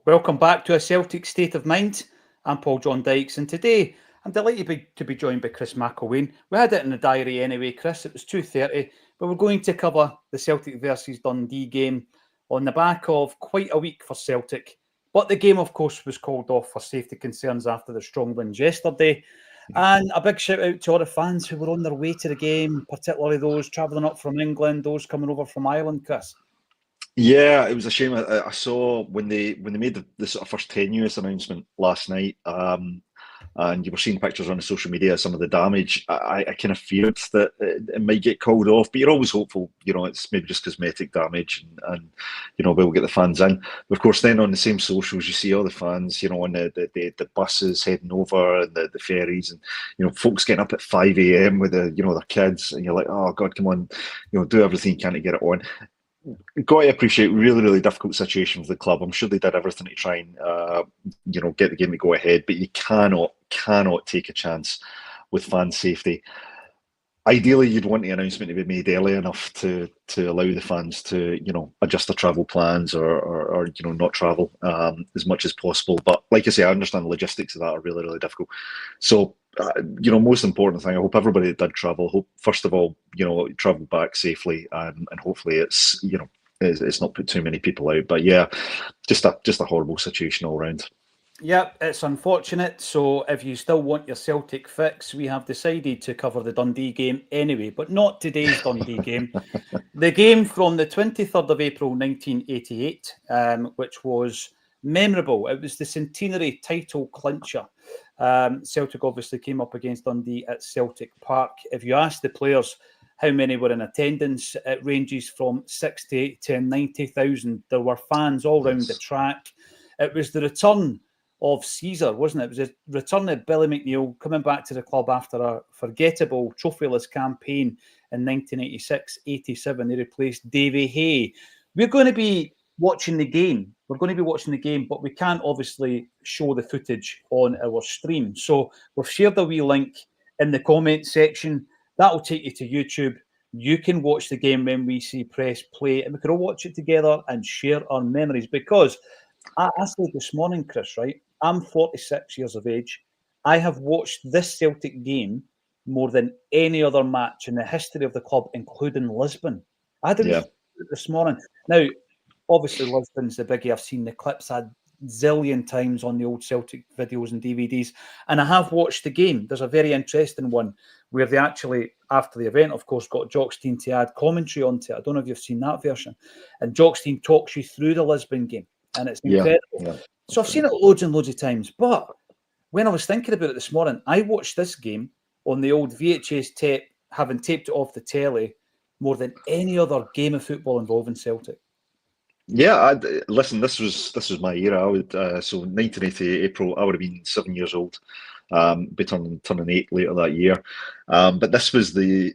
Welcome back to A Celtic State of Mind. I'm Paul John Dykes, and today I'm delighted to be joined by Chris McElwain. We had it in the diary anyway, Chris. It was 2:30, but we're going to cover the Celtic versus Dundee game on the back of quite a week for Celtic. But the game, of course, was called off for safety concerns after the strong wins yesterday. And a big shout out to all the fans who were on their way to the game, particularly those travelling up from England, those coming over from Ireland, Chris. Yeah, it was a shame. I saw when they made the sort of first tenuous announcement last night, and you were seeing pictures on the social media of some of the damage. I kind of feared that it might get called off, but you're always hopeful. It's maybe just cosmetic damage, and we'll get the fans in. But of course, then on the same socials, you see all the fans, on the buses heading over and the ferries, and folks getting up at 5 a.m. with their kids, and you're like, oh God, come on, do everything you can to get it on. Got to appreciate really, really difficult situation for the club. I'm sure they did everything to try and get the game to go ahead, but you cannot take a chance with fan safety. Ideally, you'd want the announcement to be made early enough to allow the fans to adjust their travel plans or not travel as much as possible. But like I say, I understand the logistics of that are really, really difficult. So most important thing, I hope everybody that did travel, hope first of all, travel back safely, and hopefully it's not put too many people out. But yeah, just a horrible situation all around. Yep, it's unfortunate. So if you still want your Celtic fix, we have decided to cover the Dundee game anyway, but not today's Dundee game. The game from the 23rd of April 1988, which was memorable. It was the Centenary title clincher. Celtic obviously came up against Dundee at Celtic Park. If you ask the players how many were in attendance, it ranges from 60 to 90,000. There were fans all around the track. It was the return of Caesar, wasn't it? It was a return of Billy McNeill coming back to the club after a forgettable trophyless campaign in 1986-87. They replaced Davy Hay. We're going to be watching the game. We're going to be watching the game, but we can't obviously show the footage on our stream. So we've shared a wee link in the comment section. That'll take you to YouTube. You can watch the game when we see press play, and we can all watch it together and share our memories. Because I said this morning, Chris, right? I'm 46 years of age. I have watched this Celtic game more than any other match in the history of the club, including Lisbon. I had a this morning. Now, obviously, Lisbon's the biggie. I've seen the clips a zillion times on the old Celtic videos and DVDs, and I have watched the game. There's a very interesting one where they actually, after the event, of course, got Jockstein to add commentary onto it. I don't know if you've seen that version. And Jockstein talks you through the Lisbon game, and it's incredible. Yeah. So I've seen it loads and loads of times, but when I was thinking about it this morning, I watched this game on the old VHS tape, having taped it off the telly, more than any other game of football involving Celtic. Yeah, listen. This was my era. I would so 1988 April. I would have been 7 years old. Be turning 8 later that year. But this was the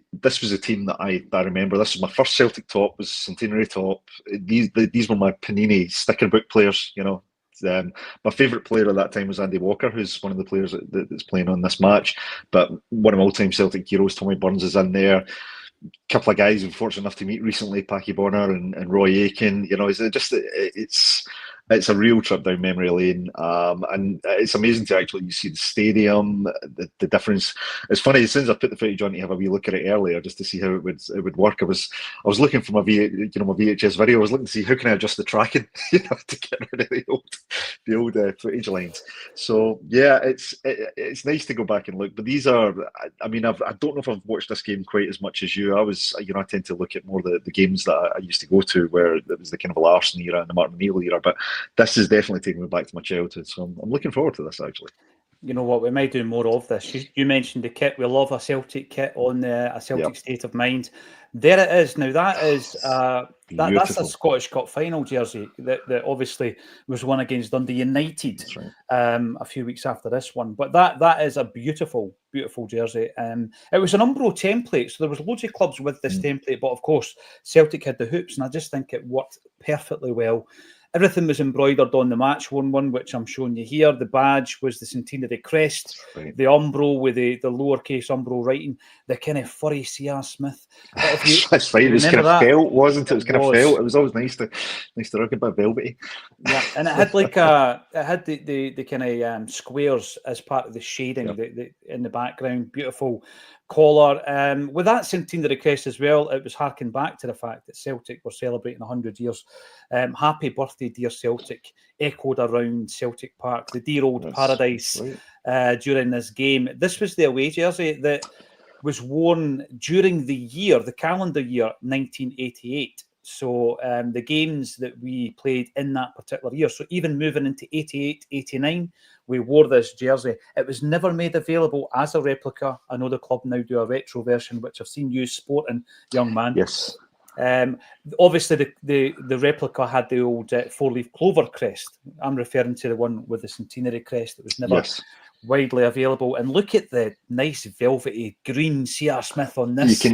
team that I remember. This was my first Celtic top. Was Centenary top. These were my Panini sticker book players. My favourite player at that time was Andy Walker, who's one of the players that's playing on this match. But one of my all-time Celtic heroes, Tommy Burns, is in there. Couple of guys we're fortunate enough to meet recently, Packy Bonner and Roy Aitken. It's a real trip down memory lane, and it's amazing to actually see the stadium, the difference. It's funny, as soon as I put the footage on to have a wee look at it earlier, just to see how it would work. I was looking for my VHS video. I was looking to see how can I adjust the tracking, to get rid of the old footage lines. So yeah, it's nice to go back and look. But these are, I don't know if I've watched this game quite as much as you. I tend to look at more the games that I used to go to, where it was the kind of a Larson era and the Martin O'Neill era, but this is definitely taking me back to my childhood, so I'm looking forward to this, actually. You know what, we might do more of this. You mentioned the kit. We love a Celtic kit on a Celtic State of Mind. There it is. Now that is that's a Scottish Cup final jersey that obviously was won against Dundee United a few weeks after this one. But that is a beautiful jersey. It was an Umbro template, so there was loads of clubs with this template, but of course Celtic had the hoops, and I just think it worked perfectly well. everything was embroidered on the match worn one, which I'm showing you here. The badge was the Centenary crest, right. the umbro with the lowercase umbro writing, the kind of furry C.R. Smith. That's right. It was kind of felt, wasn't it? It was kind of felt. It was always nice to look a bit velvety. Yeah, and it had the kind of squares as part of the shading in the background. Beautiful collar. With that Centenary crest as well, it was harking back to the fact that Celtic were celebrating 100 years. Happy birthday, dear Celtic, echoed around Celtic Park, the dear old paradise, during this game. This was the away jersey that was worn during the calendar year 1988. So the games that we played in that particular year, so even moving into 88, 89, we wore this jersey. It was never made available as a replica. I know the club now do a retro version, which I've seen you sporting, young man. Yes. Obviously, the replica had the old four-leaf clover crest. I'm referring to the one with the Centenary crest that was never widely available. And look at the nice velvety green C.R. Smith on this.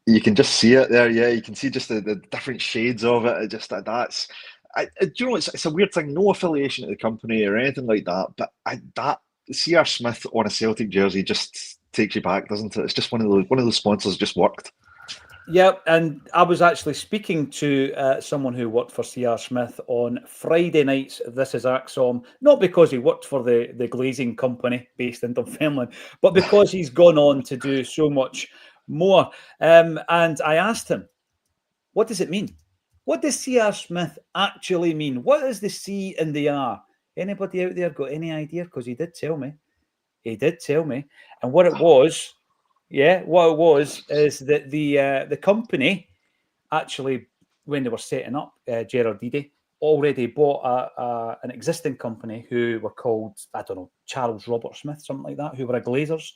You can just see it there, yeah. You can see just the different shades of it. Just that's, do you know, it's a weird thing. No affiliation to the company or anything like that. But that C.R. Smith on a Celtic jersey just takes you back, doesn't it? It's just one of those sponsors just worked. Yeah, and I was actually speaking to someone who worked for C.R. Smith on Friday nights. This is ACSOM, not because he worked for the glazing company based in Dunfermline, but because he's gone on to do so much more. And I asked him, what does it mean? What does C.R. Smith actually mean? What is the C and the R? Anybody out there got any idea? Because he did tell me. And what it was, is that the company actually, when they were setting up Gerard Dede, already bought an existing company who were called, I don't know, Charles Robert Smith, something like that, who were a glazers.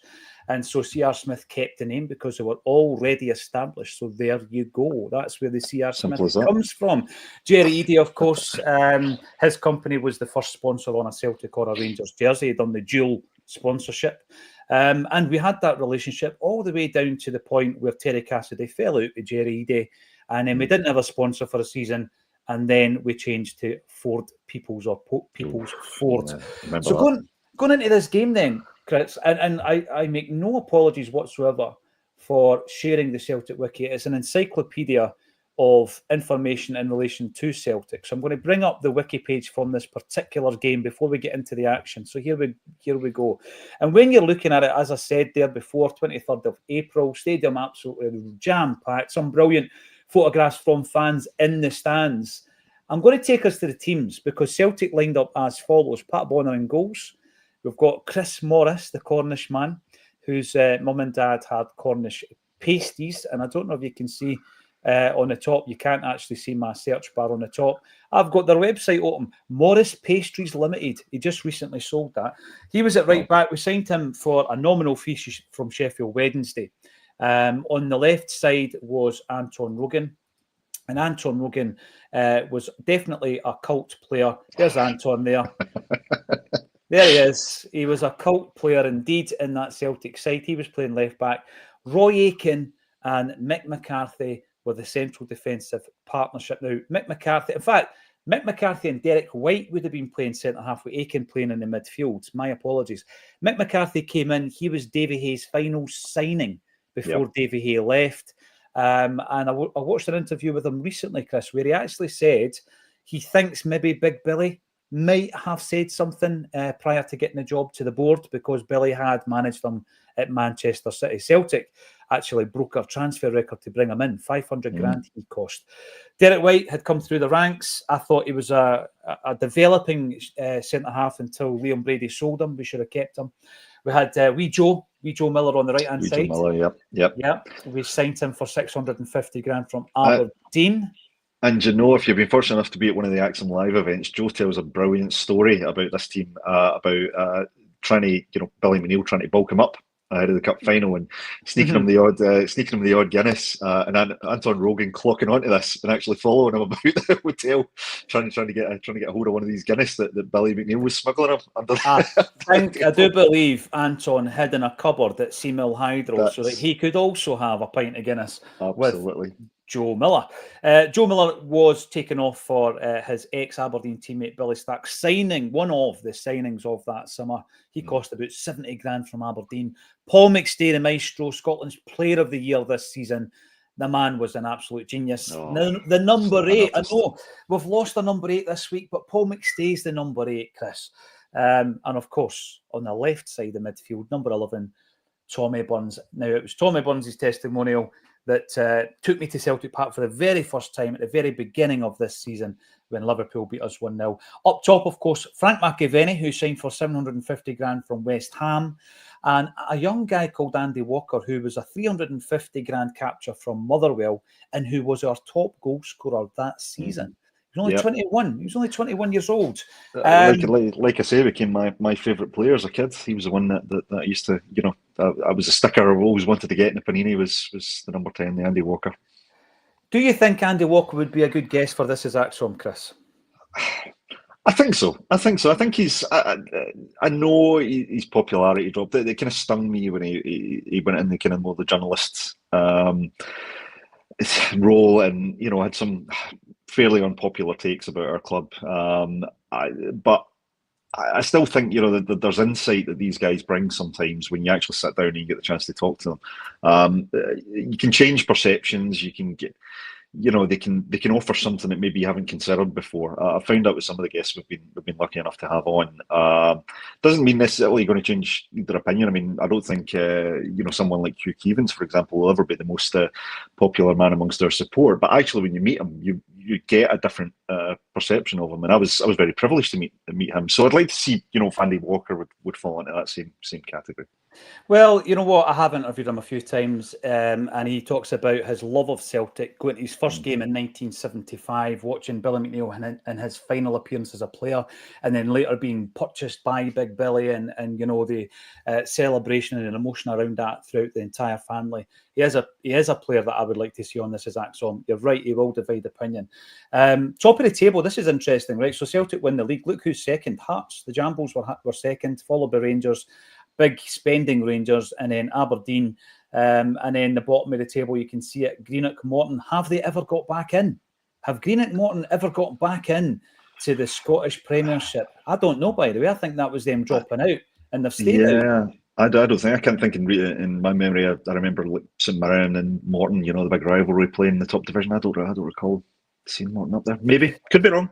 And so C.R. Smith kept the name because they were already established. So there you go. That's where the C.R. Smith comes from. Jerry Eady, of course, his company was the first sponsor on a Celtic or a Rangers jersey. He'd done the dual sponsorship. And we had that relationship all the way down to the point where Terry Cassidy fell out with Jerry Eady. And then we didn't have a sponsor for a season. And then we changed to Ford Peoples or Peoples Ford. So going into this game then, Chris, and I make no apologies whatsoever for sharing the Celtic Wiki. It's an encyclopedia of information in relation to Celtic. So I'm going to bring up the wiki page from this particular game before we get into the action. So here we go. And when you're looking at it, as I said there before, 23rd of April, stadium absolutely jam-packed, some brilliant photographs from fans in the stands. I'm going to take us to the teams because Celtic lined up as follows. Pat Bonner in goals. We've got Chris Morris, the Cornish man, whose mum and dad had Cornish pasties. And I don't know if you can see on the top. You can't actually see my search bar on the top. I've got their website open, Morris Pastries Limited. He just recently sold that. He was at right back. We signed him for a nominal fee from Sheffield Wednesday. On the left side was Anton Rogan. And Anton Rogan was definitely a cult player. There's Anton there. There he is. He was a cult player indeed in that Celtic side. He was playing left back. Roy Aitken and Mick McCarthy were the central defensive partnership. Now, Mick McCarthy and Derek White would have been playing centre-half with Aitken playing in the midfield. My apologies. Mick McCarthy came in. He was Davy Hay's final signing before Davy Hay left. And I watched an interview with him recently, Chris, where he actually said he thinks maybe Big Billy might have said something prior to getting the job to the board because Billy had managed them at Manchester City. Celtic actually broke our transfer record to bring him in. 500 grand he cost. Derek White had come through the ranks. I thought he was a developing centre-half until Liam Brady sold him. We should have kept him. We had wee Joe Miller on the right-hand side. Miller, yep. We signed him for 650 grand from Aberdeen. And you know, if you've been fortunate enough to be at one of the ACSOM Live events, Joe tells a brilliant story about this team, about trying to, Billy McNeil trying to bulk him up ahead of the cup final and sneaking him the odd Guinness, and Anton Rogan clocking onto this and actually following him about the hotel, trying to get a hold of one of these Guinness that Billy McNeil was smuggling him under. I do believe Anton hid in a cupboard at Seamill Hydro so that he could also have a pint of Guinness. Absolutely. With Joe Miller. Joe Miller was taken off for his ex-Aberdeen teammate Billy Stark signing, one of the signings of that summer. He cost about 70 grand from Aberdeen. Paul McStay, the maestro, Scotland's Player of the Year this season. The man was an absolute genius. Now, the number 8, I know we've lost the number 8 this week, but Paul McStay's the number 8, Chris. And of course, on the left side of midfield, number 11, Tommy Burns. Now, it was Tommy Burns' testimonial that took me to Celtic Park for the very first time at the very beginning of this season when Liverpool beat us 1-0. Up top, of course, Frank McAvenny, who signed for 750 grand from West Ham, and a young guy called Andy Walker, who was a 350 grand capture from Motherwell and who was our top goal scorer that season. He was only 21. He was only 21 years old. Like I say, became my favourite player as a kid. He was the one that I used to, I was a sticker I always wanted to get in the Panini was the number 10, the Andy Walker. Do you think Andy Walker would be a good guest for This Is ACSOM, Chris? I think so. I think he's. I know his popularity dropped. It kind of stung me when he went in the kind of more the journalist's role, and had some fairly unpopular takes about our club. But I still think that there's insight that these guys bring sometimes when you actually sit down and you get the chance to talk to them. You can change perceptions. You can get. They can offer something that maybe you haven't considered before. I found out with some of the guests we've been lucky enough to have on. Doesn't mean necessarily going to change their opinion. I mean, I don't think someone like Hugh Keevins, for example, will ever be the most popular man amongst their support. But actually, when you meet him, you get a different perception of him. And I was very privileged to meet him. So I'd like to see if Andy Walker would fall into that same category. Well, you know what? I have interviewed him a few times, and he talks about his love of Celtic, going to his first game in 1975, watching Billy McNeill in his final appearance as a player, and then later being purchased by Big Billy, and the celebration and emotion around that throughout the entire family. He is a player that I would like to see on This Is ACSOM. You're right, he will divide opinion. Top of the table, this is interesting, right? So Celtic win the league. Look who's second. Hearts, the Jambles were second, followed by Rangers. Big spending Rangers, and then Aberdeen, and then the bottom of the table, you can see it, Greenock Morton. Have they ever got back in? Have Greenock Morton ever got back in to the Scottish Premiership? I don't know, by the way. I think that was them dropping out, and they've stayed out. Yeah, I don't think. I can't think in my memory. I remember St Mirren and Morton, the big rivalry playing in the top division. I don't recall seeing Morton up there. Maybe. Could be wrong.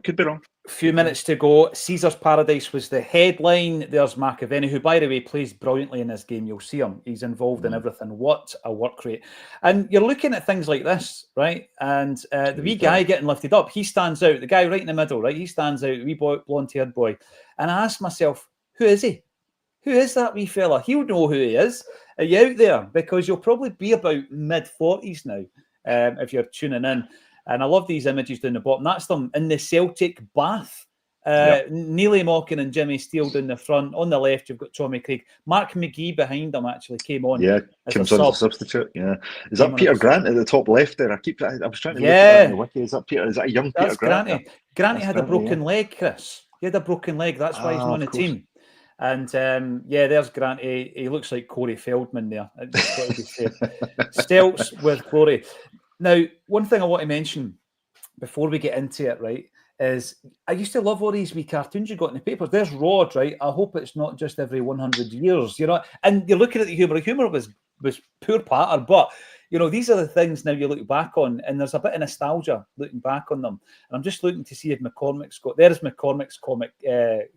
A few minutes to go. Caesar's Paradise was the headline. There's McAvenny, who, by the way, plays brilliantly in this game. You'll see him. He's involved in everything. What a work rate. And you're looking at things like this, right? And the wee guy getting lifted up, he stands out. The guy right in the middle, right? He stands out, the wee boy, blonde-haired boy. And I asked myself, who is he? Who is that wee fella? He'll know who he is. Are you out there? Because you'll probably be about mid-40s now if you're tuning in. And I love these images down the bottom. That's them in the Celtic bath. Neely Mockin and Jimmy Steele down the front. On the left, you've got Tommy Craig. Mark McGee behind them actually came on. Yeah, comes on as a substitute. Yeah, is that Peter Grant at the top left there? I was trying to look at that in the wiki. Is that Peter? Is that a young Peter Grant? Granty had a broken leg, Chris. He had a broken leg. That's why he's not on the team. And there's Grant. He looks like Corey Feldman there. Stelts with glory. Now, one thing I want to mention before we get into it, right, is I used to love all these wee cartoons you got in the papers. There's Rod, right? I hope it's not just every 100 years, And you're looking at the humour. The humour was poor patter, but, these are the things now you look back on, and there's a bit of nostalgia looking back on them. And I'm just looking to see if McCormick's got... There's McCormick's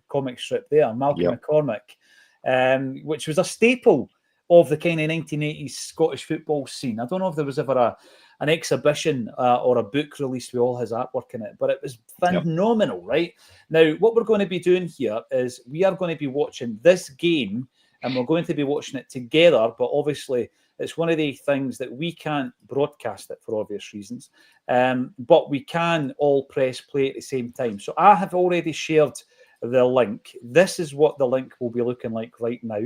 comic strip there, Malcolm McCormick, which was a staple of the kind of 1980s Scottish football scene. I don't know if there was ever an exhibition or a book released with all his artwork in it, but it was phenomenal, right? Now, what we're going to be doing here is we are going to be watching this game, and we're going to be watching it together, but obviously it's one of the things that we can't broadcast it for obvious reasons, but we can all press play at the same time. So I have already shared the link. This is what the link will be looking like right now.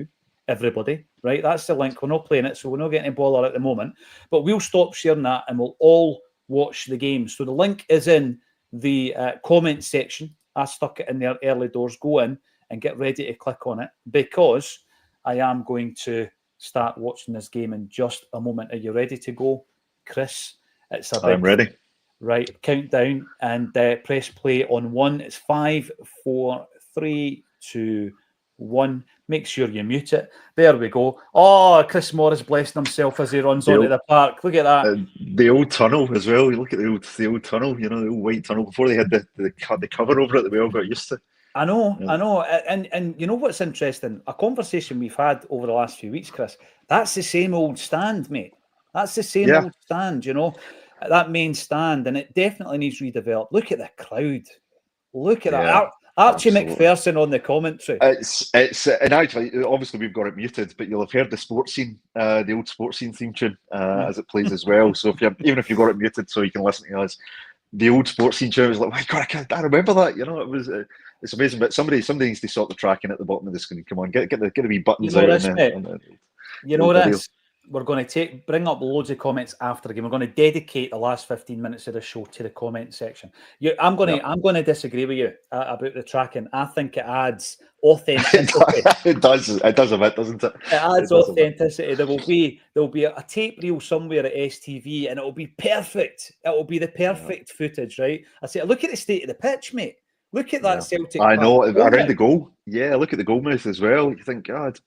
Everybody, right? That's the link. We're not playing it, so we're not getting a baller at the moment. But we'll stop sharing that and we'll all watch the game. So the link is in the comment section. I stuck it in there early doors. Go in and get ready to click on it because I am going to start watching this game in just a moment. Are you ready to go, Chris It's a I'm big ready. right countdown and press play on 1. It's 5, 4, 3, 2, 1. Make sure you mute it. There we go. Oh, Chris Morris blessing himself as he runs onto the park. Look at that. The old tunnel as well. You look at the old tunnel. You know, the old white tunnel before they had the cover over it that we all got used to. I know. And you know what's interesting? A conversation we've had over the last few weeks, Chris. That's the same old stand, mate. That's the same old stand, you know, that main stand, and it definitely needs redeveloped. Look at the crowd. Look at that. Archie McPherson on the commentary. It's and actually, obviously we've got it muted, but you'll have heard the sports scene, the old sports scene theme tune as it plays as well. So even if you've got it muted, so you can listen to us, the old sports scene tune was like, my God, I remember that. You know, it was it's amazing. But somebody needs to sort the tracking at the bottom of the screen. Come on, get the wee buttons out. You know this. We're going to bring up loads of comments after the game. We're going to dedicate the last 15 minutes of the show to the comment section. I'm going to disagree with you about the tracking. I think it adds authenticity. It does a bit, doesn't it? It adds authenticity. There will be a tape reel somewhere at STV, and it will be perfect. It will be the perfect footage, right? I say, look at the state of the pitch, mate. Look at that Celtic. I know around the goal. Yeah, look at the goal mouth as well. You think, God,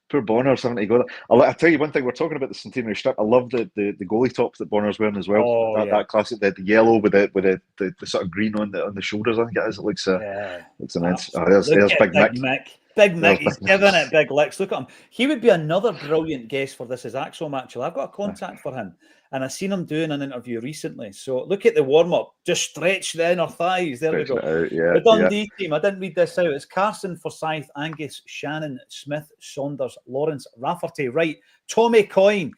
poor Bonner's having to go there. I'll tell you one thing. We're talking about the Centenary strip. I love the goalie tops that Bonner's wearing as well. That classic, the yellow with the sort of green on the shoulders. I think it is. It looks immense. There's Big Mick. Big Mick, he's giving it big licks. Look at him. He would be another brilliant guest for This Is ACSOM, actually. I've got a contact for him, and I've seen him doing an interview recently. So look at the warm-up. Just stretch the inner thighs. There we go. The Dundee team. I didn't read this out. It's Carson, Forsyth, Angus, Shannon, Smith, Saunders, Lawrence, Rafferty, Wright, Tommy Coyne.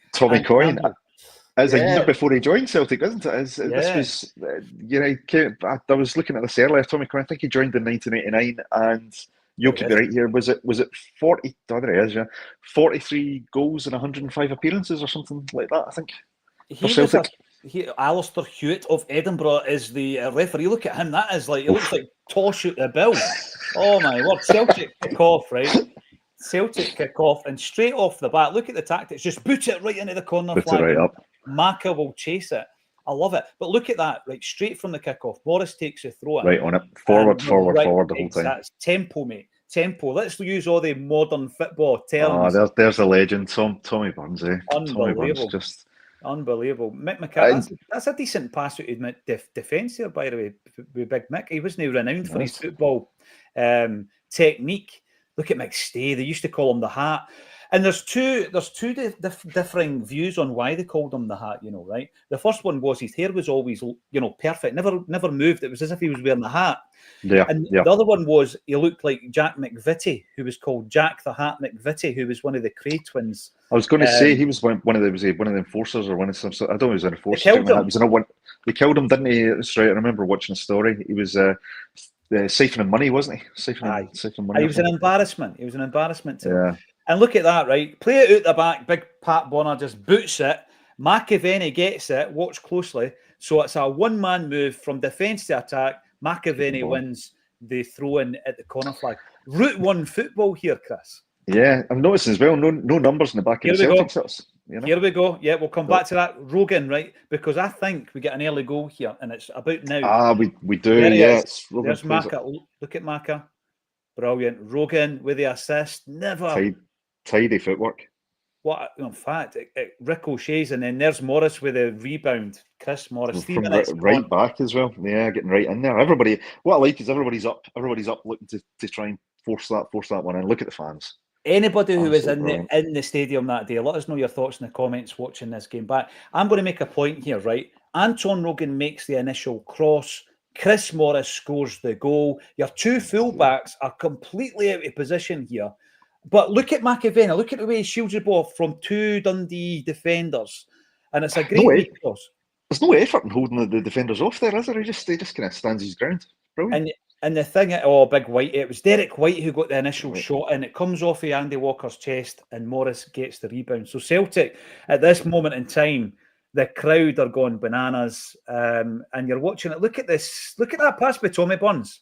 As a year before he joined Celtic, isn't it? This was, I was looking at this earlier. Tommy Coyne, I think he joined in 1989, and you'll keep me right here. Was it 40? Oh, there he is. Yeah, 43 goals and 105 appearances or something like that. I think. Alistair Hewitt of Edinburgh is the referee. Look at him. That is like, it looks like Tosh at the bill. Oh my word! Celtic kick off, right? Celtic kick off, and straight off the bat. Look at the tactics. Just boot it right into the corner flag. It right up. Maka will chase it. I love it. But look at that, right? Straight from the kickoff. Morris takes a throw. Right on it. Forward the whole time. That's tempo, mate. Tempo. Let's use all the modern football terms. There's a legend, Tommy Burns. Unbelievable. Tommy Burns, just unbelievable. Mick McCarthy. That's a decent pass out of defence here, by the way, with Big Mick. He wasn't renowned for his football technique. Look at McStay. They used to call him the Hat. And there's two differing views on why they called him the Hat, you know, right? The first one was his hair was always, you know, perfect, never moved. It was as if he was wearing the hat. The other one was he looked like Jack McVitie, who was called Jack the Hat McVitie, who was one of the Cray twins. I was going to say he was one of the enforcers or one of some sort. I don't know, he was an enforcer. They killed him, didn't he? That's right. I remember watching a story. He was siphoning money, wasn't he? Siphoning money. He was an embarrassment. He was an embarrassment to them. And look at that, right? Play it out the back. Big Pat Bonner just boots it. McAvenny gets it. Watch closely. So it's a one-man move from defence to attack. McAvenny wins the throw-in at the corner flag. Route 1 football here, Chris. Yeah, I'm noticing as well, no numbers in the back of the Celtic sets. You know? Here we go. Yeah, we'll come back to that. Rogan, right? Because I think we get an early goal here, and it's about now. We do, yes. There's Maka. Look at Maka. Brilliant. Rogan with the assist. Never... Tidy footwork. What in fact, it ricochets, and then there's Morris with a rebound. Chris Morris, from right back as well. Yeah, getting right in there. Everybody, what I like is everybody's up looking to try and force that one in. Look at the fans. Anybody who was in the stadium that day, let us know your thoughts in the comments watching this game back. I'm going to make a point here, right? Anton Rogan makes the initial cross. Chris Morris scores the goal. Your two fullbacks are completely out of position here. But look at McAvenny. Look at the way he shields the ball from two Dundee defenders. And it's a great cross. There's no effort in holding the defenders off there, is there? He just kind of stands his ground. Brilliant. And the thing, Big White, it was Derek White who got the initial shot, and it comes off of Andy Walker's chest, and Morris gets the rebound. So Celtic, at this moment in time, the crowd are going bananas, and you're watching it. Look at this. Look at that pass by Tommy Burns.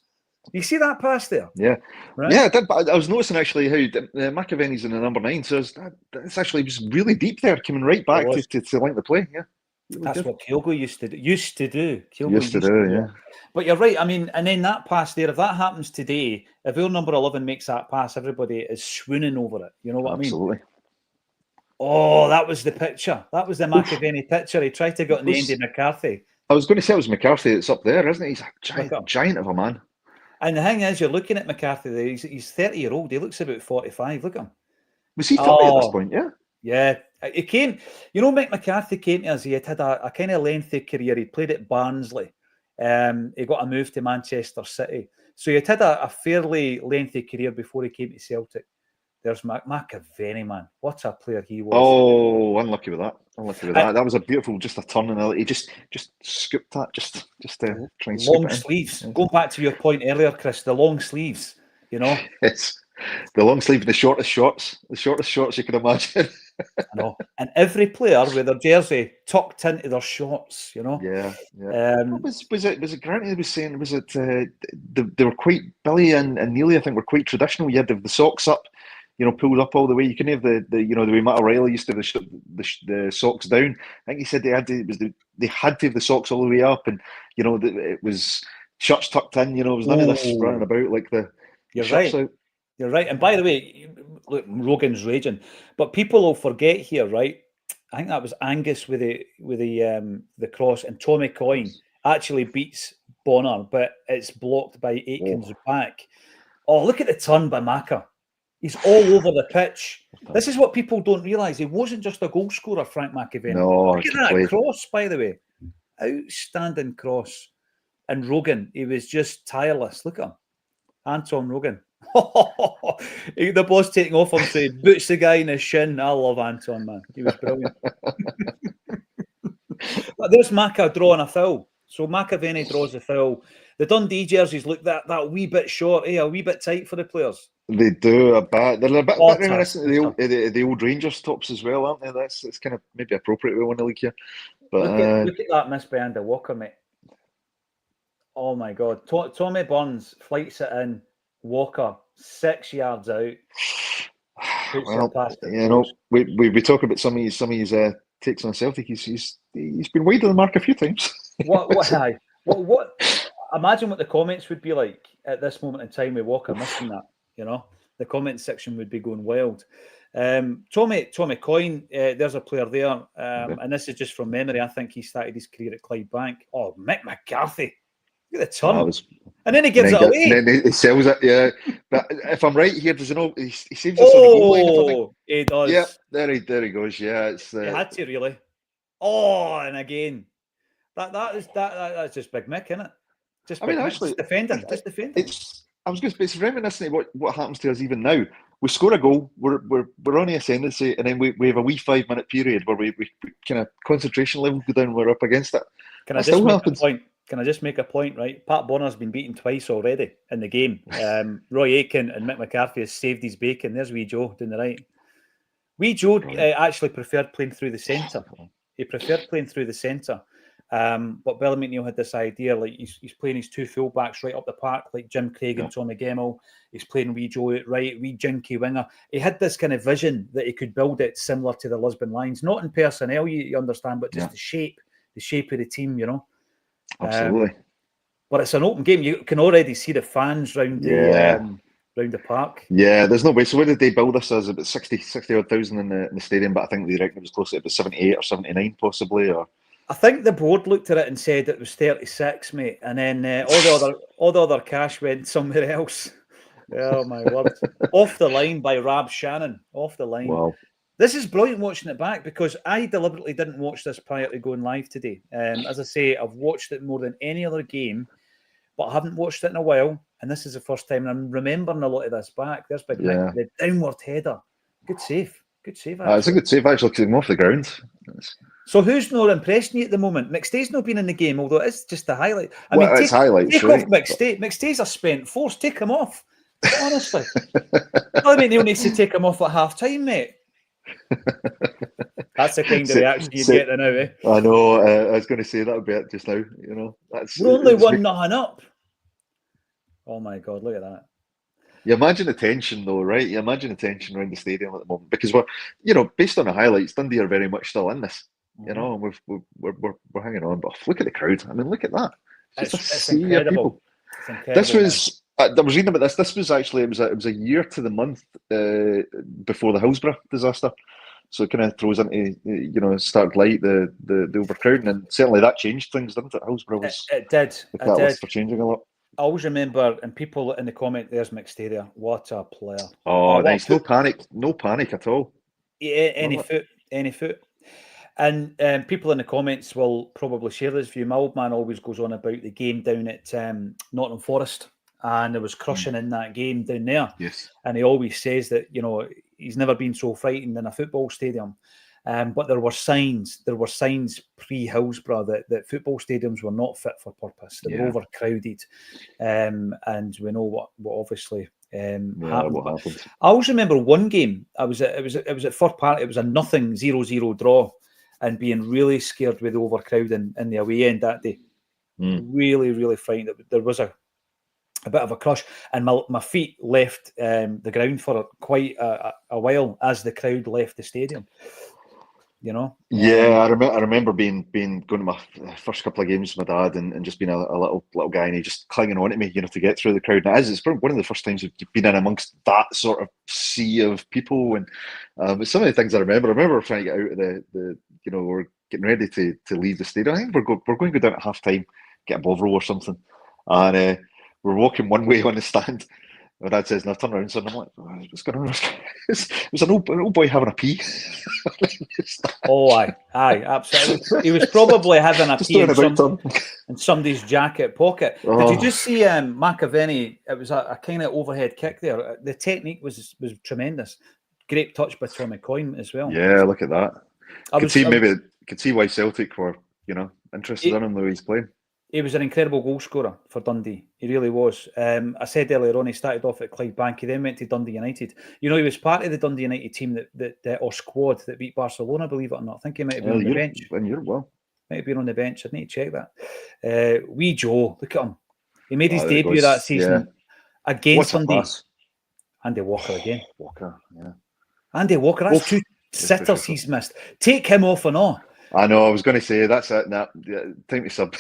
You see that pass there? Yeah. Right? Yeah, I did. But I was noticing actually how McAvenny's in the number 9, so it's actually just really deep there, coming right back to link the play. Yeah. Really That's good. what Kyogo used to do. Kyogo Used to do, yeah. But you're right. I mean, and then that pass there, if that happens today, if our number 11 makes that pass, everybody is swooning over it. You know what I mean? Absolutely. Oh, that was the picture. That was the McAvenny picture. He tried to get on the Andy McCarthy. I was going to say it was McCarthy that's up there, isn't he? He's a giant of a man. And the thing is, you're looking at McCarthy there. He's 30-year-old. He looks about 45. Look at him. Was he 30 at this point? Yeah. Yeah. He came, Mick McCarthy came to us. He had a kind of lengthy career. He played at Barnsley. He got a move to Manchester City. So he had a fairly lengthy career before he came to Celtic. There's McAvenny, man. What a player he was. Oh, unlucky with that. That was a beautiful, just a turn, and he just scooped that, just to try and long sleeves. Yeah. Going back to your point earlier, Chris, the long sleeves, It's the long sleeve, the shortest shorts you can imagine. I know. And every player with their jersey tucked into their shorts, Yeah. Was it Granty was saying, was it they were quite, Billy and Neely, I think, were quite traditional. You had the socks up, pulled up all the way. You couldn't have the way Matt O'Reilly used to have the socks down. I think he said they had to have the socks all the way up, and it was shirts tucked in. It was none of this running about like the shirts out. You're right. And by the way, look, Rogan's raging, but people will forget here, right? I think that was Angus with the cross, and Tommy Coyne actually beats Bonner, but it's blocked by Aitken's back. Oh, look at the turn by Macca. He's all over the pitch. This is what people don't realise. He wasn't just a goal scorer, Frank McAvenny. No, look at that cross, by the way. Outstanding cross. And Rogan, he was just tireless. Look at him. Anton Rogan. The boss taking off him, so he boots the guy in the shin. I love Anton, man. He was brilliant. But there's Macca drawing a foul. So McAvenny draws the foul. The Dundee jerseys look that wee bit short, a wee bit tight for the players. They do a bit. They're a bit reminiscent of the old Rangers tops as well, aren't they? It's kind of maybe appropriate with one league here. But look at that miss by Andy Walker, mate. Oh my God. Tommy Burns flights it in. Walker 6 yards out. Well, we talk about some of his takes on Celtic. He's been wide of the mark a few times. What? Imagine what the comments would be like at this moment in time with Walker missing that. The comment section would be going wild. Tommy Coyne, there's a player there, and this is just from memory. I think he started his career at Clydebank. Oh, Mick McCarthy. Look at the turn. And then he gives it away. And then he sells it, yeah. But if I'm right here, does he know he saves us on the goal line? Oh, he does. Yeah, there he goes. Yeah, it's he had to really. Oh, and again, that's just Big Mick, isn't it? Just defending. I was going to say, it's reminiscent of what happens to us even now. We score a goal, we're on the ascendancy, and then we have a wee 5-minute period where we kind of concentration level go down. We're up against it. Can I just make a point? Right, Pat Bonner's been beaten twice already in the game. Roy Aitken and Mick McCarthy has saved his bacon. There's wee Joe down the right. Wee Joe actually preferred playing through the centre. He preferred playing through the centre. But Billy McNeil had this idea, like he's playing his two fullbacks right up the park, like Jim Craig and Tommy Gemmell. He's playing wee Joe at right, wee Jinky winger. He had this kind of vision that he could build it similar to the Lisbon Lions, not in personnel, you understand, but just the shape of the team, Absolutely. But it's an open game. You can already see the fans round the park. Yeah, there's no way. So what did they build this as? About 60 odd thousand in the stadium, but I think they reckon it was close to about 78 or 79 possibly, or I think the board looked at it and said it was 36, mate, and then all the other cash went somewhere else. Oh my word! Off the line by Rab Shannon. Off the line. Wow. This is brilliant watching it back because I deliberately didn't watch this prior to going live today. As I say, I've watched it more than any other game, but I haven't watched it in a while, and this is the first time. And I'm remembering a lot of this back. There's Big Mick, the downward header. Good save. It's a good save actually, because off the ground. So who's not impressing you at the moment? McStay's not been in the game, although it's just a highlight. It's highlights. Take off McStay. McStay's a spent force. Take him off. Honestly. I mean, he'll need to take him off at half time, mate. That's the kind of reaction you get now, eh? I know. I was going to say that would be it just now. We're only 1-0 up. Oh my God! Look at that. You imagine the tension, though, right? You imagine the tension around the stadium at the moment because we're, based on the highlights, Dundee are very much still in this. you know, and we're hanging on. But look at the crowd. I mean, look at that. It's just a sea incredible. of people. It's incredible. This was. I was reading about this. This was actually it was a year to the month before the Hillsborough disaster. So it kind of throws into started light the overcrowding, and certainly that changed things, didn't it? Hillsborough was it did. the catalyst for changing a lot. I always remember, and people in the comment, there's McStadia. What a player! Oh, nice. No panic at all. Yeah, any foot. And people in the comments will probably share this view. My old man always goes on about the game down at Nottingham Forest, and there was crushing in that game down there. Yes. And he always says that, he's never been so frightened in a football stadium. But there were signs pre-Hillsborough that football stadiums were not fit for purpose. They were overcrowded. And we know what obviously happened. What happened. I always remember one game. It was at Fir Park. It was a 0-0 draw, and being really scared with the overcrowding in the away end that day. Really, really frightened. There was a bit of a crush, and my feet left the ground for quite a while as the crowd left the stadium. Yeah, I remember being going to my first couple of games with my dad and just being a little guy, and he just clinging on to me, to get through the crowd. And it's probably one of the first times I've been in amongst that sort of sea of people. And but some of the things I remember trying to get out of the we're getting ready to leave the stadium. I think we're going to go down at half time, get a Bovril or something, and we're walking one way on the stand. My dad says, "Now turn around, son." I'm like, "What's going on?" It was an old boy having a pee. Oh, aye, absolutely. He was probably having a pee in somebody's jacket pocket. Did you just see McAvenny? It was a kind of overhead kick there. The technique was tremendous. Great touch by Tommy Coyne as well. Yeah, look at that. Could see why Celtic were, interested in him the way he's playing. He was an incredible goal scorer for Dundee. He really was. I said earlier on, he started off at Clydebank. He then went to Dundee United. He was part of the Dundee United team or squad that beat Barcelona, believe it or not. I think he might have been on the bench. Might have been on the bench. I need to check that. Wee Joe, look at him. He made his debut that season against Dundee. Andy Walker again. Andy Walker, that's two sitters he's missed. Take him off and on. I know, I was going to say, that's it. Nah, time to sub.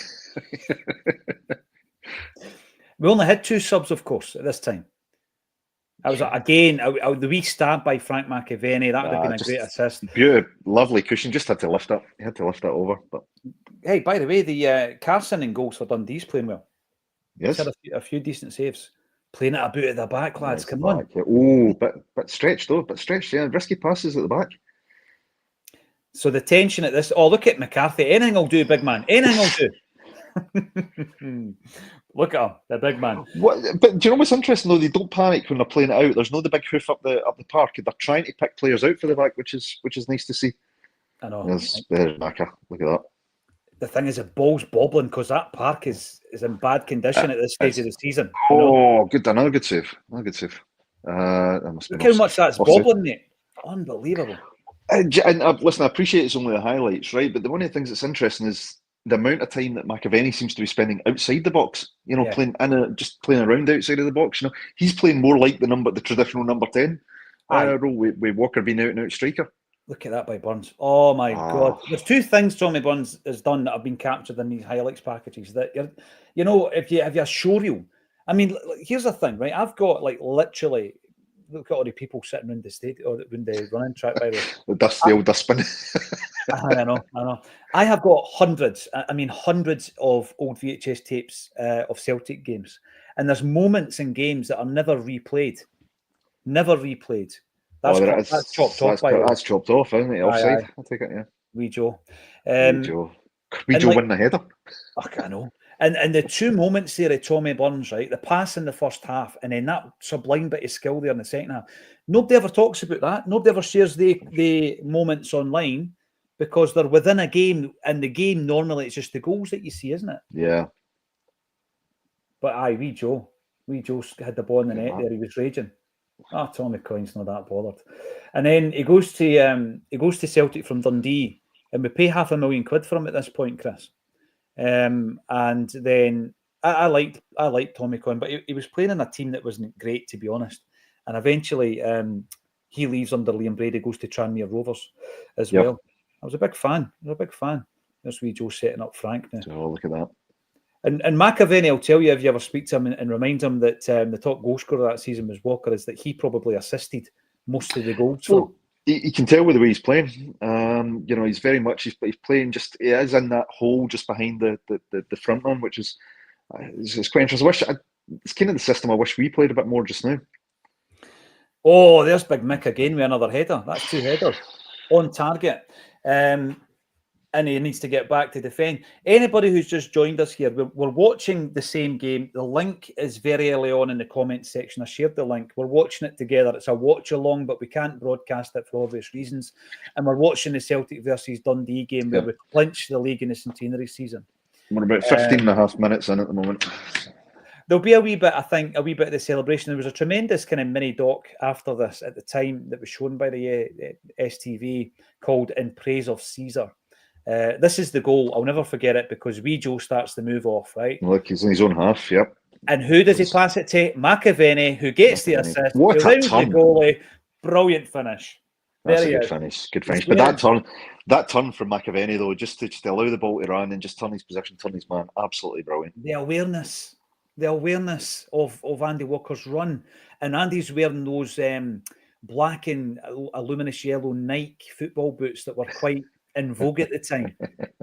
We only had 2 subs, of course, at this time. That was, again, the wee stab by Frank McAvenny. That would have been a great assist. Beautiful, lovely cushion. Just had to lift it. He had to lift it over. But hey, by the way, the Carson in goals for Dundee's playing well. Yes. He's had a few decent saves. Playing it about at the back, lads. Come on. Yeah. Oh, bit stretched, though. Bit stretched, yeah. Risky passes at the back. So the tension at this... Oh, look at McCarthy. Anything will do, big man. Anything will do. Look at him, the big man. But do you know what's interesting, though? They don't panic when they're playing it out. There's no the big hoof up the park. They're trying to pick players out for the back, which is nice to see. I know. There's Macca. Look at that. The thing is, the ball's bobbling because that park is in bad condition at this stage of the season. Good. Another good save. Look how much that's bobbling, mate. Unbelievable. And listen, I appreciate it's only the highlights, right? But one of the things that's interesting is the amount of time that McAvenny seems to be spending outside the box. Just playing around outside of the box. He's playing more like the traditional number 10 role with Walker being out and out striker. Look at that by Burns. Oh my God! There's 2 things Tommy Burns has done that have been captured in these highlights packages. That if you have a showreel. I mean, here's the thing, right? I've got literally. Look at all the people sitting around the stadium or in the running track. By the way, the old dustbin. I know. I have got hundreds of old VHS tapes of Celtic games, and there's moments in games that are never replayed. That's chopped off. That's chopped off, isn't it? Offside. I'll take it. Yeah. Wee Joe. Wee Joe winning the header. I know. And the 2 moments there of Tommy Burns, right? The pass in the first half, and then that sublime bit of skill there in the second half. Nobody ever talks about that. Nobody ever shares the moments online because they're within a game, and the game normally it's just the goals that you see, isn't it? Yeah. But Wee Joe had the ball in the net there. He was raging. Tommy Coyne's not that bothered. And then he goes to Celtic from Dundee, and we pay £500,000 for him at this point, Chris. And then I liked Tommy Coyne, but he was playing in a team that wasn't great, to be honest. And eventually he leaves under Liam Brady, goes to Tranmere Rovers as well. I was a big fan. There's wee Joe setting up Frank now. So look at that. And McAvenny, I'll tell you, if you ever speak to him and remind him that the top goal scorer that season was Walker, is that he probably assisted most of the goals. Well, you can tell with the way he's playing. He's very much he's playing just he is in that hole just behind the front run, which is it's quite interesting. It's kind of the system I wish we played a bit more just now. Oh, there's Big Mick again with another header. That's 2 headers on target. And he needs to get back to defend. Anybody who's just joined us here, we're watching the same game. The link is very early on in the comments section. I shared the link. We're watching it together. It's a watch-along, but we can't broadcast it for obvious reasons. And we're watching the Celtic versus Dundee game where we clinch the league in the Centenary season. We're about 15 and a half minutes in at the moment. There'll be a wee bit of the celebration. There was a tremendous kind of mini doc after this at the time that was shown by the STV called In Praise of Caesar. This is the goal. I'll never forget it because wee Joe starts the move off, right? Look, he's in his own half, yep. And who does he pass it to? McAvenny, who gets the assist. What a turn. The goalie. Brilliant finish. That's a good finish. Good finish. But that turn from McAvenny, though, just to allow the ball to run and just turn his position, turn his man, absolutely brilliant. The awareness of Andy Walker's run. And Andy's wearing those black and a luminous yellow Nike football boots that were quite in vogue at the time.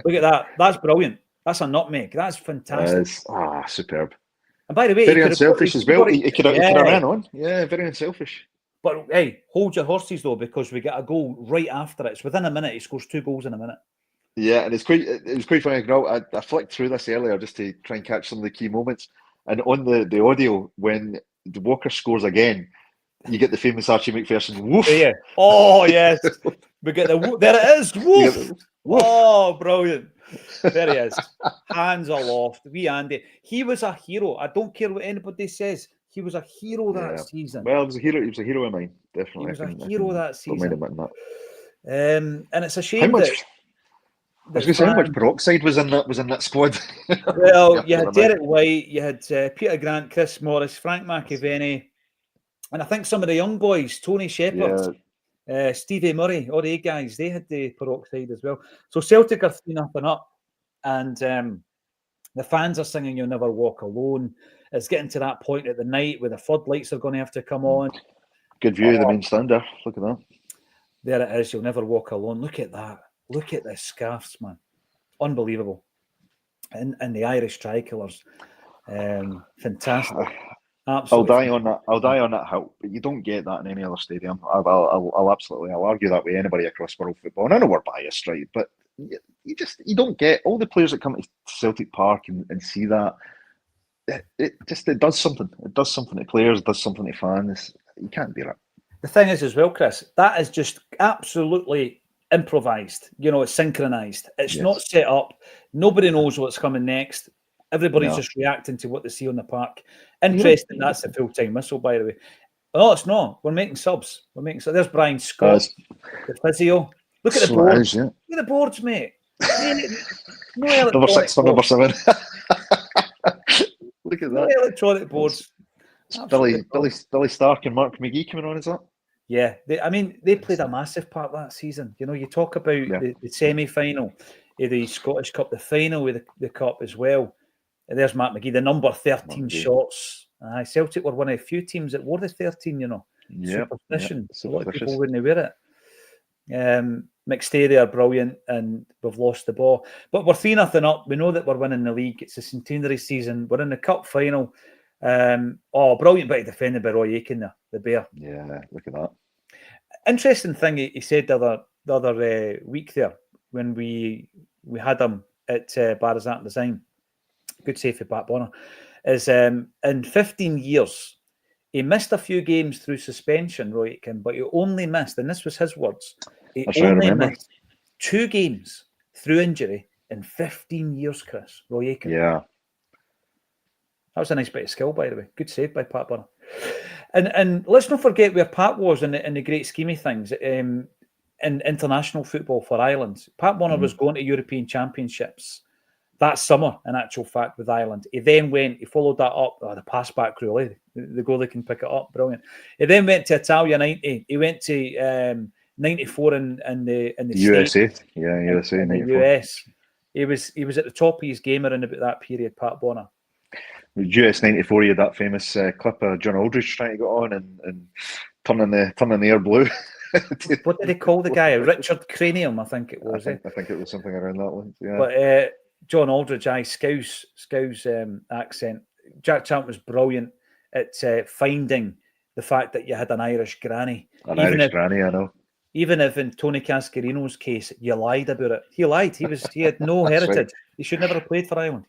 Look at that. That's brilliant. That's a nutmeg. That's fantastic. Superb. And by the way, very unselfish as well. He could have ran on. Yeah, very unselfish. But hey, hold your horses though, because we get a goal right after it. It's within a minute. He scores 2 goals in a minute. Yeah, and it was quite funny. I flicked through this earlier just to try and catch some of the key moments. And on the audio, when the Walker scores again, you get the famous Archie McPherson woof. Yeah. Oh yes. We get the woof. There it is. Woof. Woof. Oh, brilliant. There he is. Hands aloft. Wee Andy. He was a hero. I don't care what anybody says. He was a hero that season. Well, he was a hero of mine, definitely. He was a hero that season. Don't mind admitting that. And it's a shame how much peroxide was in that squad. Well, you had Derek White, you had Peter Grant, Chris Morris, Frank McAvenny, and I think some of the young boys, Tony Shepherd, Stevie Murray, all the guys, they had the peroxide as well. So Celtic are 3-0 up, and the fans are singing "You'll Never Walk Alone." It's getting to that point at the night where the floodlights are going to have to come on. Good view of the main stand there. Look at that. There it is. You'll never walk alone. Look at that. Look at the scarves, man. Unbelievable. And the Irish tricolours. Fantastic. Absolutely. I'll die on that hill, but you don't get that in any other stadium. I'll absolutely argue that with anybody across world football. And I know we're biased, right? But you don't get all the players that come to Celtic Park and see that. It does something. It does something to players. It does something to fans. You can't beat it. The thing is, as well, Chris, that is just absolutely improvised. It's synchronized. It's not set up. Nobody knows what's coming next. Everybody's just reacting to what they see on the park. Interesting. That's the full-time whistle, by the way. Oh, it's not. We're making subs. There's Brian Scott, the physio. Look at the boards. Look at the boards, mate. Number 6 for number 7. Look at that. Electronic boards. Billy Stark and Mark McGee coming on, is that? Yeah, they played a massive part that season. You talk about the semi-final, the Scottish Cup, the final with the Cup as well. And there's Mark McGee, the number 13 shots. Celtic were one of the few teams that wore the 13, Superstition. A lot of people wouldn't wear it. McStay there, brilliant, and we've lost the ball. But we're 3-0 up. We know that we're winning the league. It's a Centenary season. We're in the Cup final. Brilliant bit of defending by Roy Aitken there, the Bear. Yeah, look at that. Interesting thing he said the other week there when we had him at Barazat Design. Good save for Pat Bonner. Is in 15 years, he missed a few games through suspension, Roy Aitken, but he only missed, and this was his words, he only missed 2 games through injury in 15 years, Chris. Roy Aitken. Yeah. That was a nice bit of skill, by the way. Good save by Pat Bonner. And let's not forget where Pat was in the great scheme of things in international football for Ireland. Pat Bonner was going to European Championships that summer, in actual fact, with Ireland. He followed that up. The pass back really. The goalie can pick it up. Brilliant. He then went to Italia 90. He went to '94 in the USA, States, USA, in the 94. US. He was at the top of his game around about that period, Pat Bonner. US '94, you had that famous clip of John Aldridge trying to get on and turning the air blue. What did they call the guy? Richard Cranium, I think it was. I think it was something around that one. Yeah. But John Aldridge, Scouse accent. Jack Champ was brilliant at finding the fact that you had an Irish granny. Irish granny, I know. Even if in Tony Cascarino's case, you lied about it. He lied. He had no heritage. Right. He should never have played for Ireland.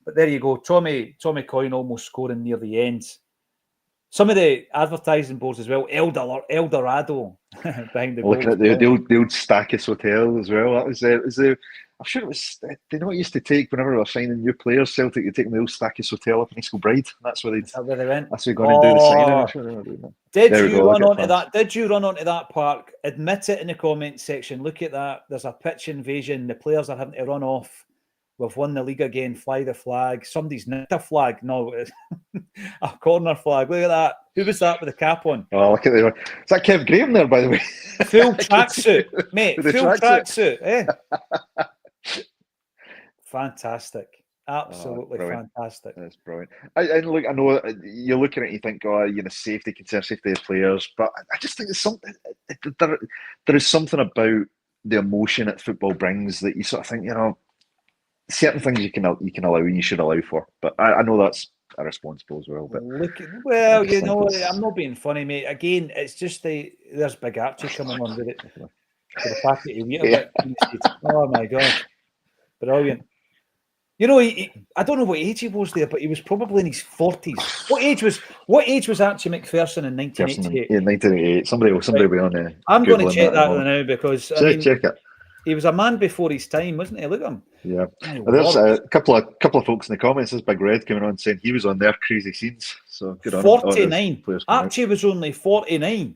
But there you go. Tommy Coyne almost scoring near the end. Some of the advertising boards as well. Eldorado behind the goal. Looking at the old Stackis Hotel as well. That was I'm sure it was. They know what used to take whenever they were signing new players. Celtic, you take them to the old Stackis Hotel up in East Kilbride. That's where they went. That's where they're going to do the signing. I'm sure Did you run onto that? Did you run onto that park? Admit it in the comments section. Look at that. There's a pitch invasion. The players are having to run off. We've won the league again. Fly the flag. Somebody's nicked a flag. No, a corner flag. Look at that. Who was that with the cap on? Oh, look at that. Is that Kev Graham there, by the way? Full tracksuit, mate. Full tracksuit. Eh? Fantastic. Absolutely fantastic. That's brilliant. And look, I know you're looking at it, you think, safety concerns, safety of players, but I just think there's something. There is something about the emotion that football brings that you sort of think, certain things you can allow and you should allow for. But I know that's irresponsible as well. But I'm not being funny, mate. Again, it's just there's Big Archie coming on with it. The fact that he oh my God, brilliant. I don't know what age he was there, but he was probably in his 40s. What age was Archie McPherson in 1988? Yeah, 1988. Somebody will be on there. I'm going to check that now because check it. He was a man before his time, wasn't he? Look at him. Yeah. There's a couple of folks in the comments. There's Big Red coming on saying he was on their crazy scenes. So good on him. 49. Archie was only 49.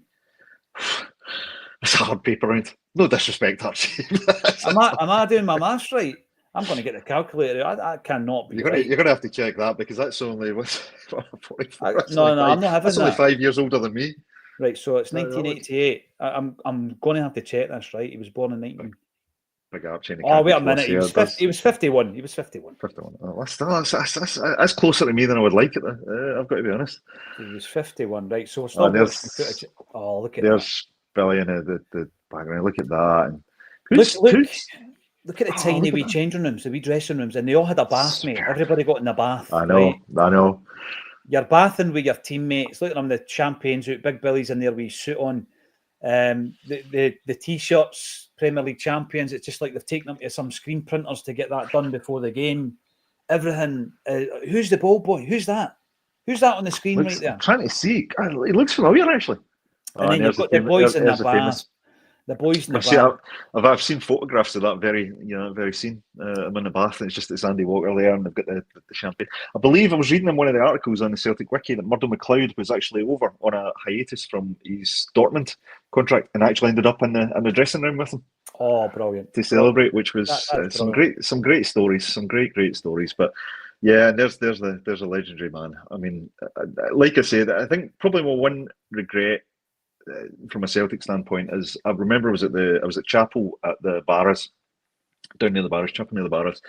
It's a hard paper round. No disrespect, Archie. Am I doing my maths right? I'm going to get the calculator. I cannot be. You're going to have to check that because that's only 44. No, I'm not having that's that. only 5 years older than me. Right, so it's 1988. I'm going to have to check this. Right, he was born in 19. Big Archie. Oh, wait a minute. He was 51. He was 51. 51. Oh, that's closer to me than I would like it. I've got to be honest. He was 51. Right, so it's not. Look at there's Billy in the background. Look at that. And look at the tiny wee changing rooms, the wee dressing rooms, and they all had a bath, mate. Everybody got in the bath. I know. Right? I know. You're bathing with your teammates. Look at them, the champagne's out. Big Billy's in there with his suit on. The T-shirts, Premier League champions. It's just like they've taken them to some screen printers to get that done before the game. Everything. Who's the ball boy? Who's that? Who's that on the screen right there? I'm trying to see. It looks familiar, actually. And then you've got the boys in the bath. The boys in the bath. I've seen photographs of that very scene. I'm in the bath, and it's Andy Walker there, and they've got the champagne. I believe I was reading in one of the articles on the Celtic Wiki that Murdo McLeod was actually over on a hiatus from his Dortmund contract, and actually ended up in the dressing room with him. Oh, brilliant! To celebrate, which was some great stories, some great stories. But yeah, there's a legendary man. I mean, like I said, I think probably my one regret from a Celtic standpoint is I remember I was at chapel at the Barras, down near the Barras, chapel near the Barras,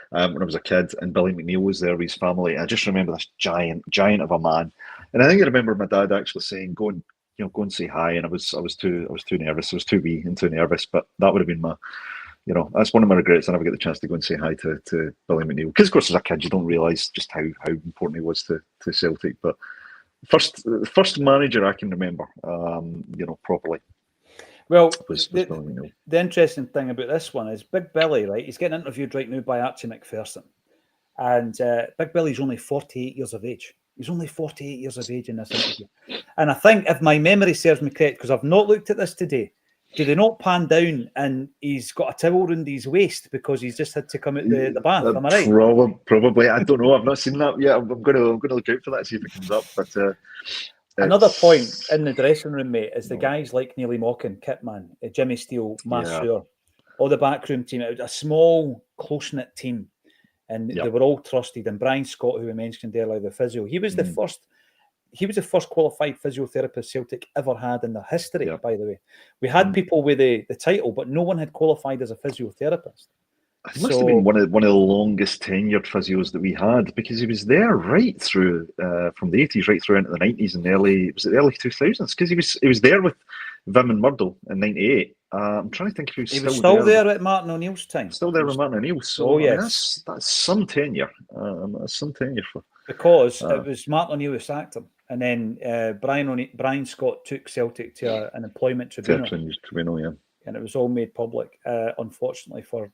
when I was a kid, and Billy McNeil was there with his family. I just remember this giant of a man, and I think I remember my dad actually saying, "Go and say hi," and I was too nervous. I was too wee and too nervous, but that would have been my, that's one of my regrets. I never get the chance to go and say hi to Billy McNeil, because of course as a kid you don't realise just how important he was to Celtic, but. First manager I can remember, properly. Well, the interesting thing about this one is Big Billy, right? He's getting interviewed right now by Archie McPherson, and Big Billy's only 48 years of age. He's only 48 years of age in this interview, and I think if my memory serves me correct, because I've not looked at this today, did they not pan down and he's got a towel around his waist because he's just had to come out the bath? Am I right? Probably. I don't know. I've not seen that yet. I'm going to look out for that, see if it comes up. But another point in the dressing room, mate, is the guys like Neely Mockin, Kitman, Jimmy Steele, Masseur, all the backroom team. It was a small, close-knit team, and they were all trusted. And Brian Scott, who we mentioned earlier, the physio, he was the first. he was the first qualified physiotherapist Celtic ever had in their history, Yeah. by the way. We had people with the title, but no one had qualified as a physiotherapist. He must have been one of the longest tenured physios that we had, because he was there right through from the 80s right through into the 90s and the early 2000s, because he was there with Vim and Murdo in 98. I'm trying to think if he was still there at Martin O'Neill's time. Still there with Martin O'Neill. So yes. I mean, that's some tenure. That's some tenure for, because it was Martin O'Neill who sacked him, and then Brian Scott took Celtic to an employment tribunal. Yeah. And it was all made public, unfortunately for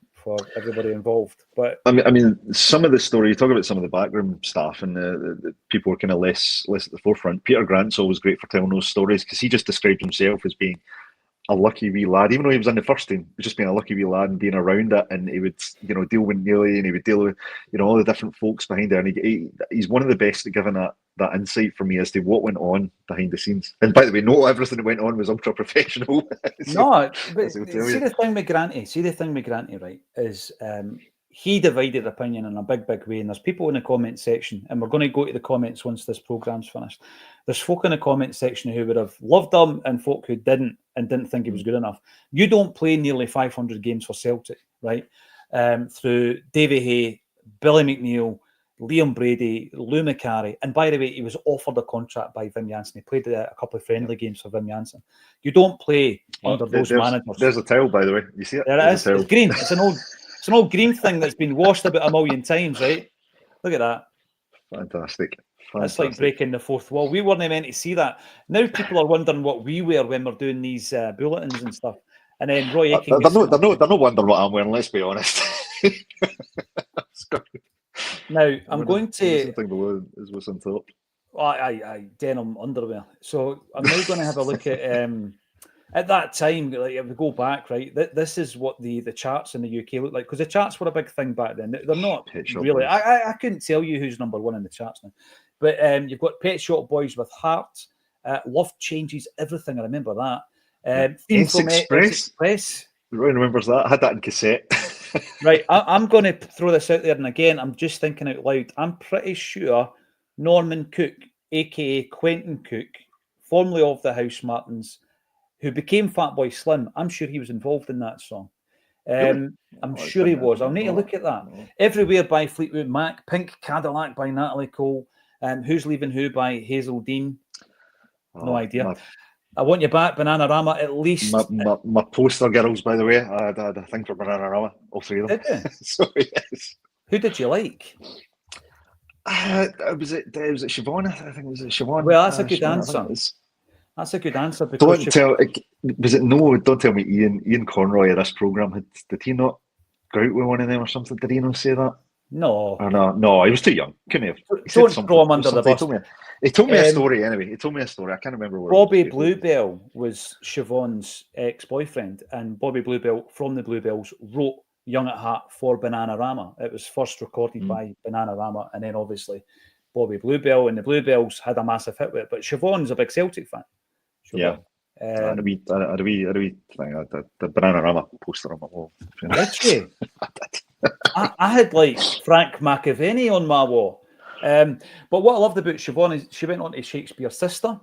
everybody involved. But I mean, some of the story, you talk about some of the backroom staff and the people were kind of less at the forefront. Peter Grant's always great for telling those stories, because he just described himself as being a lucky wee lad, even though he was in the first team, just being a lucky wee lad and being around it, and he would, deal with Neely, and he would deal with, all the different folks behind there, and he's one of the best at giving that insight for me as to what went on behind the scenes. And by the way, not everything that went on was ultra professional. No, but see the thing with Granty, right, is he divided opinion in a big way, and there's people in the comment section, and we're going to go to the comments once this programme's finished. There's folk in the comment section who would have loved him and folk who didn't think he was good enough. You don't play nearly 500 games for Celtic, right? Through Davy Hay, Billy McNeil, Liam Brady, Lou McCarry, and by the way, he was offered a contract by Wim Jansen. He played a couple of friendly games for Wim Jansen. You don't play under those managers. There's a towel, by the way. You see it? There it is. It's green. It's an old green thing that's been washed about a million times, right? Look at that. Fantastic. That's like breaking the fourth wall. We weren't meant to see that. Now people are wondering what we wear when we're doing these bulletins and stuff. And then Roy Aitken... They're not wondering what I'm wearing, let's be honest. Now, I'm going to... Something below is what's on top. I denim underwear. So I'm now going to have a look at that time, like if we go back, right, this is what the charts in the UK look like, because the charts were a big thing back then. They're not really... I couldn't tell you who's number one in the charts now. But you've got Pet Shop Boys with Heart, Love Changes Everything, I remember that. Theme from Express. Roy remembers that. I had that in cassette. Right, I'm going to throw this out there, and again, I'm just thinking out loud. I'm pretty sure Norman Cook, a.k.a. Quentin Cook, formerly of the House Martins, who became Fatboy Slim, I'm sure he was involved in that song. I'm sure he was. I'll need to look at that. Everywhere by Fleetwood Mac, Pink Cadillac by Natalie Cole, Who's Leaving Who by Hazel Dean. No idea. I Want You Back, Bananarama, at least. My poster girls, by the way, I had a thing for Bananarama, all three of them. Did you? So, yes. Who did you like? Was it Siobhan? I think it was Siobhan. Well, that's a good answer. That's a good answer. Don't tell me Ian Conroy of this programme, did he not go out with one of them or something? Did he not say that? No. Or no, he was too young. Couldn't have. Don't throw him under the bus. He told me a story anyway. He told me a story. I can't remember what Bobby Bluebell was Siobhan's ex-boyfriend, and Bobby Bluebell from the Bluebells wrote Young at Heart for Bananarama. It was first recorded by Bananarama, and then obviously Bobby Bluebell and the Bluebells had a massive hit with it. But Siobhan's a big Celtic fan. Yeah. I had a wee thing, the Bananarama poster on my wall. Did you? I had like Frank McAvenny on my wall. But what I loved about Siobhan is she went on to Shakespeare's Sister,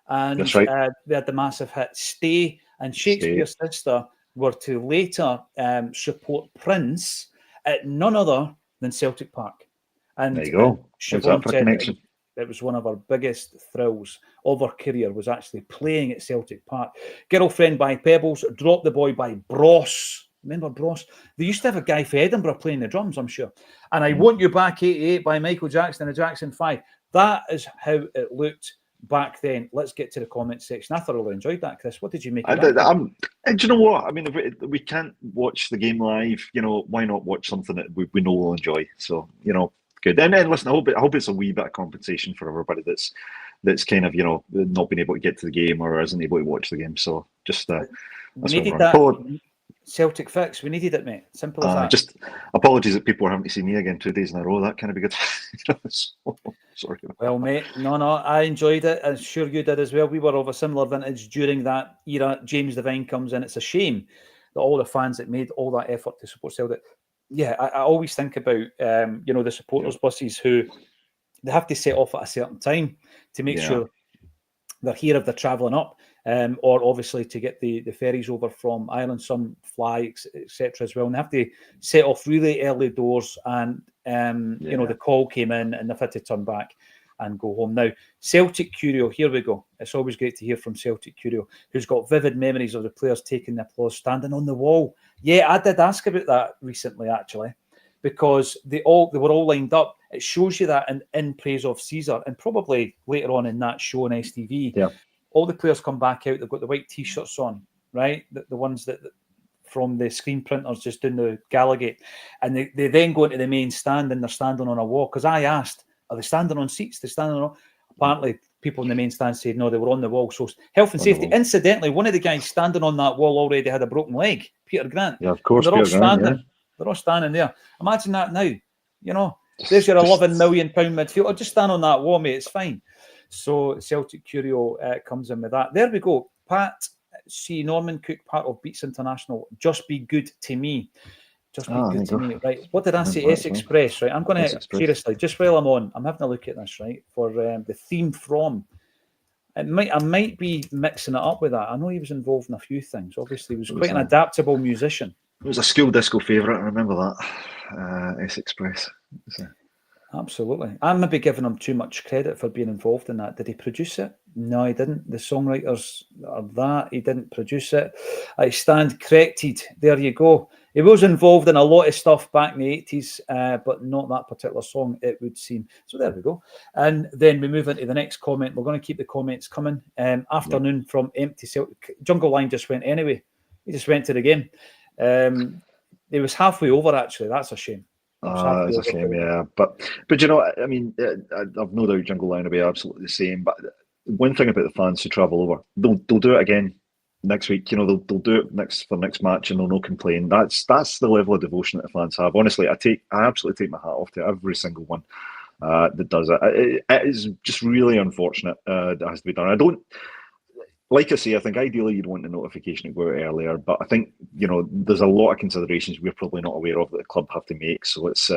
and that's right. They had the massive hit Stay, and Shakespeare's Sister were to later support Prince at none other than Celtic Park. And there you go. Siobhan said it was one of her biggest thrills of her career was actually playing at Celtic Park. Girlfriend by Pebbles, Drop the Boy by Bros. Remember Bros? They used to have a guy for Edinburgh playing the drums, I'm sure. And I Want You Back 88 by Michael Jackson and the Jackson 5. That is how it looked back then. Let's get to the comment section. I thoroughly enjoyed that, Chris. What did you make of that? Do you know what? I mean, if we can't watch the game live, why not watch something that we know we'll enjoy? So, good. And then listen, I hope it's a wee bit of compensation for everybody that's kind of, not been able to get to the game or isn't able to watch the game. So just we needed that Celtic fix. We needed it, mate. Simple as that. Just apologies that people are having to see me again 2 days in a row. That kind of be good. Sorry. Well, mate, no, I enjoyed it. I'm sure you did as well. We were of a similar vintage during that era. James Devine comes in. It's a shame that all the fans that made all that effort to support Celtic. Yeah, I always think about the supporters buses who they have to set off at a certain time to make sure they're here if they're travelling up, or obviously to get the ferries over from Ireland. Some fly, etc. as well, and they have to set off really early doors. And you know, the call came in, and they've had to turn back and go home. Now, Celtic Curio, here we go. It's always great to hear from Celtic Curio, who's got vivid memories of the players taking the applause, standing on the wall. Yeah, I did ask about that recently, actually, because they were all lined up. It shows you that in praise of Caesar, and probably later on in that show on STV, all the players come back out. They've got the white T-shirts on, right? The ones that from the screen printers just doing the Gallagate, and they then go into the main stand and they're standing on a wall. Because I asked, are they standing on seats? They're standing on. Apparently, people in the main stand said no, they were on the wall. So health and safety. Incidentally, one of the guys standing on that wall already had a broken leg. Peter Grant. Yeah, of course. They're all standing. They're all standing there. Imagine that now. You know, there's your £11 million midfielder. Just stand on that wall, mate. It's fine. So Celtic Curio comes in with that. There we go. Pat C. Norman Cook, part of Beats International. Just be good to me. Just be good to me. Right. What did I say? S Express, right? I'm going to, seriously, just while I'm on, I'm having a look at this, right? For the theme from. I might be mixing it up with that. I know he was involved in a few things. Obviously, he was quite an adaptable musician. It was a school disco favourite. I remember that. S Express. Absolutely. I'm maybe giving him too much credit for being involved in that. Did he produce it? No, he didn't. The songwriters are that. He didn't produce it. I stand corrected. There you go. He was involved in a lot of stuff back in the 80s, but not that particular song, it would seem. So there we go. And then we move into the next comment. We're going to keep the comments coming. Afternoon from Empty Celtic. Jungle Line just went anyway. He just went to the game. It was halfway over, actually. That's a shame. It's a shame, yeah. But you know, I mean, I've no doubt Jungle Line will be absolutely the same. But one thing about the fans who travel over, they'll do it again next week. You know, they'll do it for next match, and they'll no complain. That's the level of devotion that the fans have. Honestly, I absolutely take my hat off to every single one that does it. It is just really unfortunate that has to be done. I don't. Like I say, I think ideally you'd want the notification to go out earlier, but I think, you know, there's a lot of considerations we're probably not aware of that the club have to make. So it's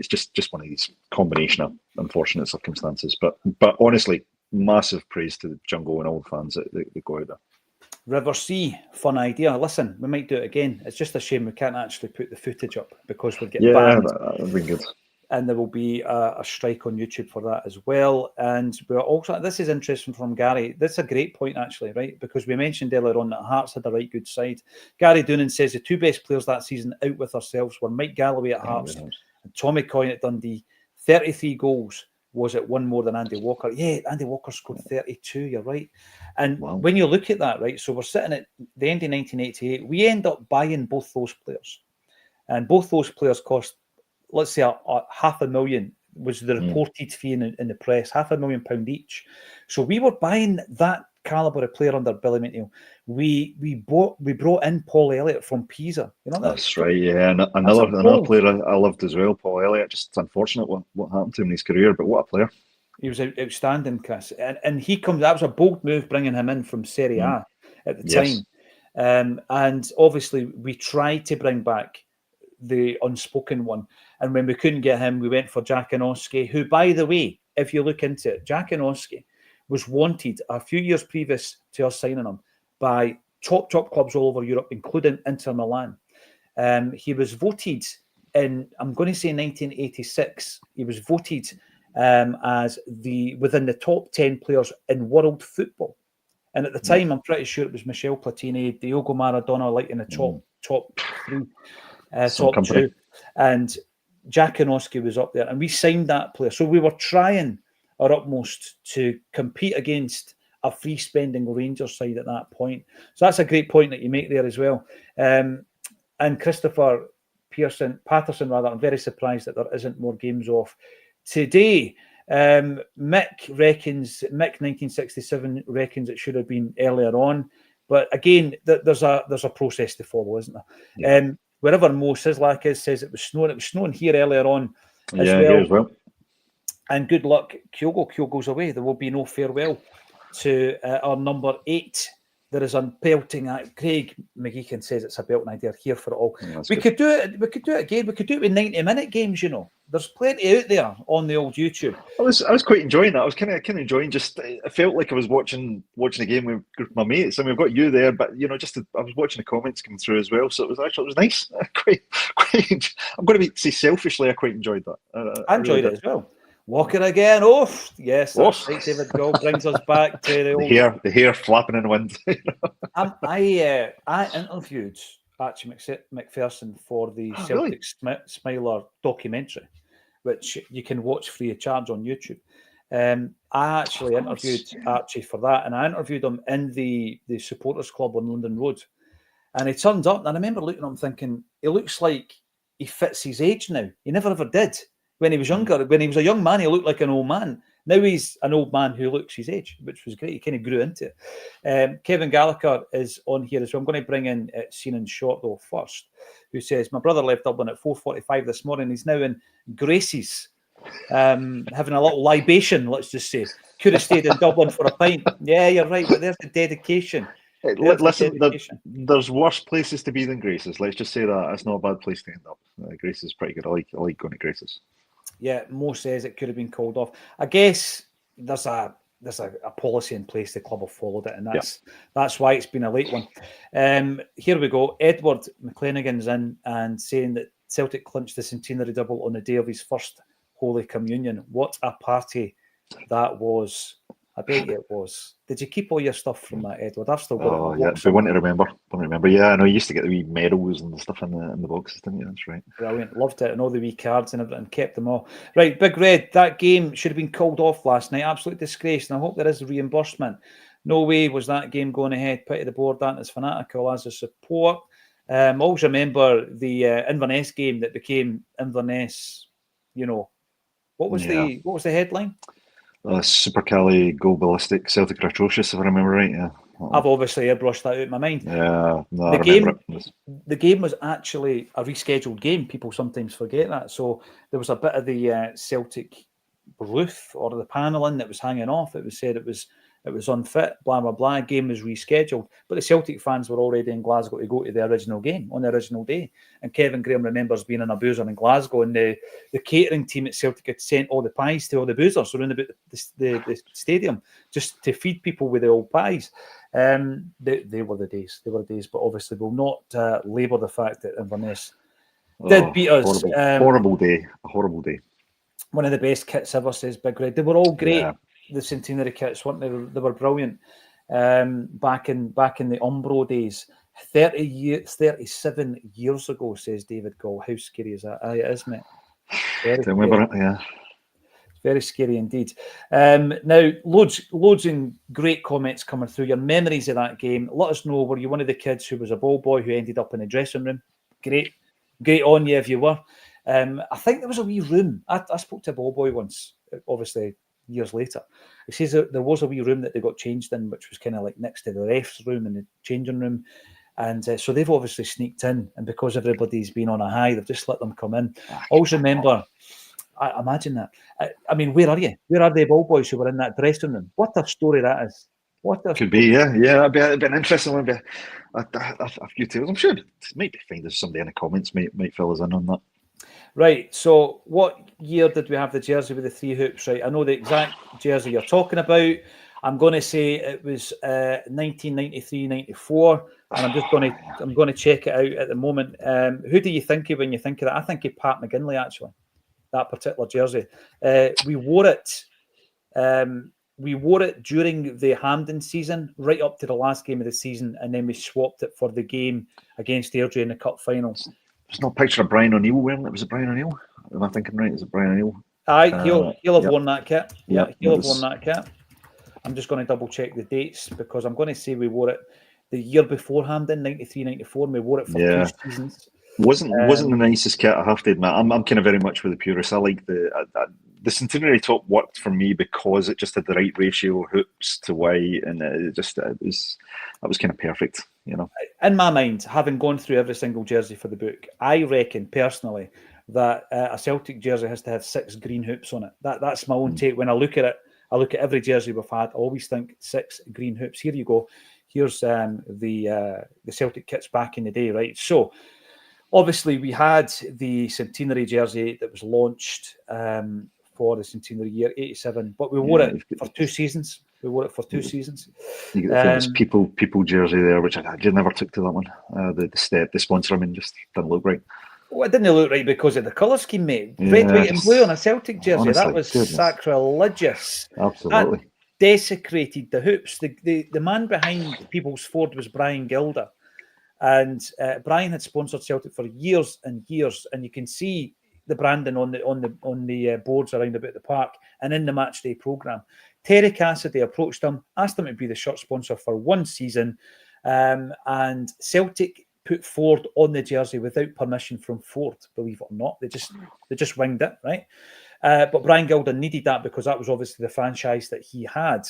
just one of these combination of unfortunate circumstances. But honestly, massive praise to the Jungle and all the fans that go out there. River C, fun idea. Listen, we might do it again. It's just a shame we can't actually put the footage up because we're getting banned. Yeah, that'd be good. And there will be a strike on YouTube for that as well. And we're also, this is interesting from Gary. That's a great point, actually, right? Because we mentioned earlier on that Hearts had a right good side. Gary Doonan says the two best players that season out with ourselves were Mike Galloway at Hearts and Tommy Coyne at Dundee. 33 goals. Was it one more than Andy Walker? Yeah, Andy Walker scored 32, you're right. And when you look at that, right, so we're sitting at the end of 1988. We end up buying both those players. And both those players cost, let's say, $500,000 was the reported fee in the press, £500,000 each. So we were buying that calibre of player under Billy McNeil. We brought in Paul Elliott from Pisa. You know that? That's right, yeah. And another player I loved as well, Paul Elliott. Just unfortunate what happened to him in his career, but what a player. He was outstanding, Chris. And he comes, that was a bold move bringing him in from Serie A at the time. And obviously we tried to bring back the unspoken one. And when we couldn't get him, we went for Jackanoski, who, by the way, if you look into it, Jackanoski was wanted a few years previous to us signing him by top clubs all over Europe, including Inter Milan. He was voted in, I'm going to say 1986, he was voted as within the top 10 players in world football. And at the time, I'm pretty sure it was Michel Platini, Diogo Maradona, like in the top three. Top two, and Jackanoski was up there, and we signed that player. So we were trying our utmost to compete against a free spending Rangers side at that point. So that's a great point that you make there as well. And Christopher Patterson, I'm very surprised that there isn't more games off today. Mick 1967 reckons it should have been earlier on, but again, there's a process to follow, isn't there? Yeah. Wherever Mo Sislak says it was snowing. It was snowing here earlier on here as well. And good luck, Kyogo's away. There will be no farewell to our number 8 there is a belting act. Craig McGeechan says it's a belting idea. Here for it all. Yeah, we could do it. We could do it again. We could do it with 90-minute games. You know, there's plenty out there on the old YouTube. I was quite enjoying that. I was kind of enjoying. Just I felt like I was watching a game with my mates. I mean, we've got you there, but I was watching the comments coming through as well. So it was nice. Quite. I'm going to say selfishly, I quite enjoyed that. I enjoyed it as well. Walker again. Oh, yes. That's right, David Gold brings us back to the old... The hair flapping in the wind. I interviewed Archie McPherson for the Celtic Smiler documentary, which you can watch free of charge on YouTube. I actually interviewed Archie for that, and I interviewed him in the supporters club on London Road. And he turns up, and I remember looking at him thinking, he looks like he fits his age now. He never ever did. When he was younger, when he was a young man, he looked like an old man. Now he's an old man who looks his age, which was great. He kind of grew into it. Kevin Gallagher is on here as well. I'm going to bring in Seen in Short, though, first, who says, my brother left Dublin at 4:45 this morning. He's now in Gracie's, having a little libation, let's just say. Could have stayed in Dublin for a pint. Yeah, you're right, but there's the dedication. Listen, there's worse places to be than Grace's. Let's just say that. It's not a bad place to end up. Grace's is pretty good. I like going to Grace's. Yeah, Mo says it could have been called off. I guess there's a policy in place. The club have followed it, and that's why it's been a late one. Here we go. Edward McClanagan's in and saying that Celtic clinched the Centenary double on the day of his first Holy Communion. What a party that was. I bet you it was. Did you keep all your stuff from that, Edward? I've still got it. Oh, yeah. If we want to remember. Yeah, I know you used to get the wee medals and stuff in the boxes, didn't you? That's right. Brilliant. Loved it. And all the wee cards and everything. Kept them all. Right, Big Red. That game should have been called off last night. Absolute disgrace. And I hope there is reimbursement. No way was that game going ahead. Put to the board. That is fanatical as a support. Always remember the Inverness game that became Inverness. You know, what was the headline? Super Cali Go Ballistic Celtic Atrocious, if I remember right. Yeah, I've obviously airbrushed that out of my mind. Yeah, no, the game was actually a rescheduled game. People sometimes forget that. So there was a bit of the Celtic roof or the paneling that was hanging off. It was said it was unfit. Blah blah blah. Game was rescheduled, but the Celtic fans were already in Glasgow to go to the original game on the original day. And Kevin Graham remembers being in a boozer in Glasgow, and the catering team at Celtic had sent all the pies to all the boozers around about the stadium just to feed people with the old pies. They were the days. They were the days. But obviously, we'll not labour the fact that Inverness did beat us. Horrible day. A horrible day. One of the best kits ever, says Big Red. They were all great. Yeah. The Centenary kits, weren't they? They were brilliant. Back in the Umbro days. 37 years ago, says David Gall. How scary is that? It is, mate. It's very scary indeed. Now, loads and great comments coming through. Your memories of that game. Let us know. Were you one of the kids who was a ball boy who ended up in the dressing room? Great on you if you were. I think there was a wee room. I spoke to a ball boy once, obviously years later. He says that there was a wee room that they got changed in, which was kind of like next to the ref's room and the changing room. And so they've obviously sneaked in, and because everybody's been on a high, they've just let them come in. Always remember, I imagine that. I mean, where are you? Where are the ball boys who were in that dressing room? What a story that is. Could be, yeah. It'd be an interesting one. A few tales. I'm sure it might be fine if somebody in the comments might fill us in on that. Right, so what year did we have the jersey with the 3 hoops? Right, I know the exact jersey you're talking about. I'm going to say it was 1993-94, and I'm going to check it out at the moment. Who do you think of when you think of that? I think of Pat McGinley, actually. That particular jersey. We wore it. We wore it during the Hampden season, right up to the last game of the season, and then we swapped it for the game against Airdrie in the Cup final. There's no picture of Brian O'Neill wearing it. Was it Brian O'Neill? Am I thinking right? Is it Brian O'Neill? Aye, he'll have worn that kit. Yeah, he'll have worn that kit. I'm just going to double check the dates because I'm going to say we wore it the year before Hampden, 93-94, and we wore it for 2 seasons. Wasn't the nicest kit, I have to admit. I'm kind of very much with the purists. I like the Centenary top worked for me because it just had the right ratio of hoops to white, and it was kind of perfect, you know. In my mind, having gone through every single jersey for the book, I reckon personally that a Celtic jersey has to have 6 green hoops on it. That's my own take. When I look at it, I look at every jersey we've had. I always think 6 green hoops. Here you go. here's the Celtic kits back in the day, right? So obviously we had the Centenary jersey that was launched for the Centenary year '87, but we wore it for 2 seasons. We wore it for 2 seasons. You get the famous people jersey there, which I never took to that one. The sponsor, I mean, just didn't look right. Well, it didn't look right because of the colour scheme, mate. Red, white, and blue on a Celtic jersey. Honestly, that was sacrilegious. Absolutely. That desecrated the hoops. The man behind People's Ford was Brian Gilder. And Brian had sponsored Celtic for years and years. And you can see the branding on the boards around about the park and in the matchday programme. Terry Cassidy approached him, asked him to be the shirt sponsor for 1 season. And Celtic put Ford on the jersey without permission from Ford, believe it or not. They just winged it, right? But Brian Gilder needed that because that was obviously the franchise that he had.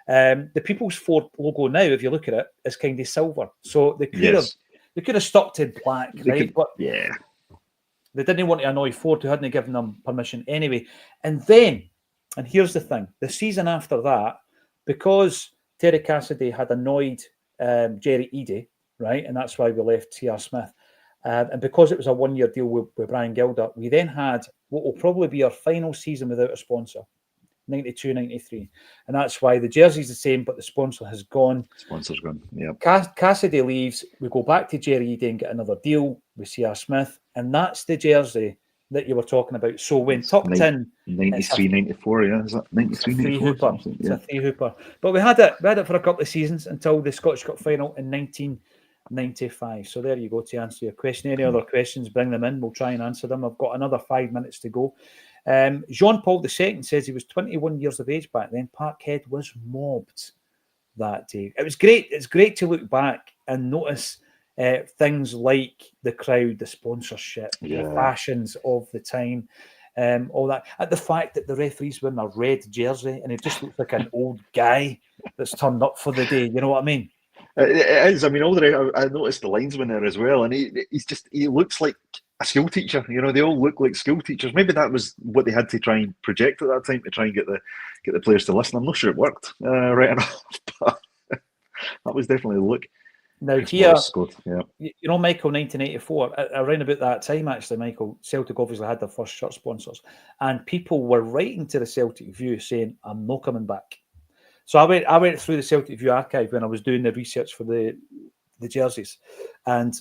The People's Ford logo now, if you look at it, is kind of silver. So they could have stuck to black, right? But they didn't want to annoy Ford, who hadn't given them permission anyway. And then, and here's the thing, the season after that, because Terry Cassidy had annoyed Jerry Eadie, right? And that's why we left C.R. Smith. And because it was a 1-year deal with Brian Gilder, we then had what will probably be our final season without a sponsor, 92-93. And that's why the jersey's the same, but the sponsor has gone. Sponsor's gone, yeah. Cassidy leaves. We go back to Jerry Eadie and get another deal with C.R. Smith. And that's the jersey that you were talking about. So when tucked in... 93-94, yeah. Is that 93-94? It's a three-hooper. But we had it for a couple of seasons until the Scottish Cup final in 1995. So there you go to answer your question. Any other questions, bring them in. We'll try and answer them. I've got another 5 minutes to go. Jean-Paul II says he was 21 years of age back then. Parkhead was mobbed that day. It was great. It's great to look back and notice things like the crowd, the sponsorship, the fashions of the time, all that. And the fact that the referee's wearing a red jersey and he just looks like an old guy that's turned up for the day. You know what I mean? It is. I mean, I noticed the linesman there as well, and he looks like a school teacher. You know, they all look like school teachers. Maybe that was what they had to try and project at that time to try and get the players to listen. I'm not sure it worked right enough, but that was definitely the look. Now here, yeah. You know, Michael, 1984, around about that time, actually, Michael, Celtic obviously had their first shirt sponsors, and people were writing to the Celtic View saying, "I'm not coming back." So I went through the Celtic View archive when I was doing the research for the jerseys, and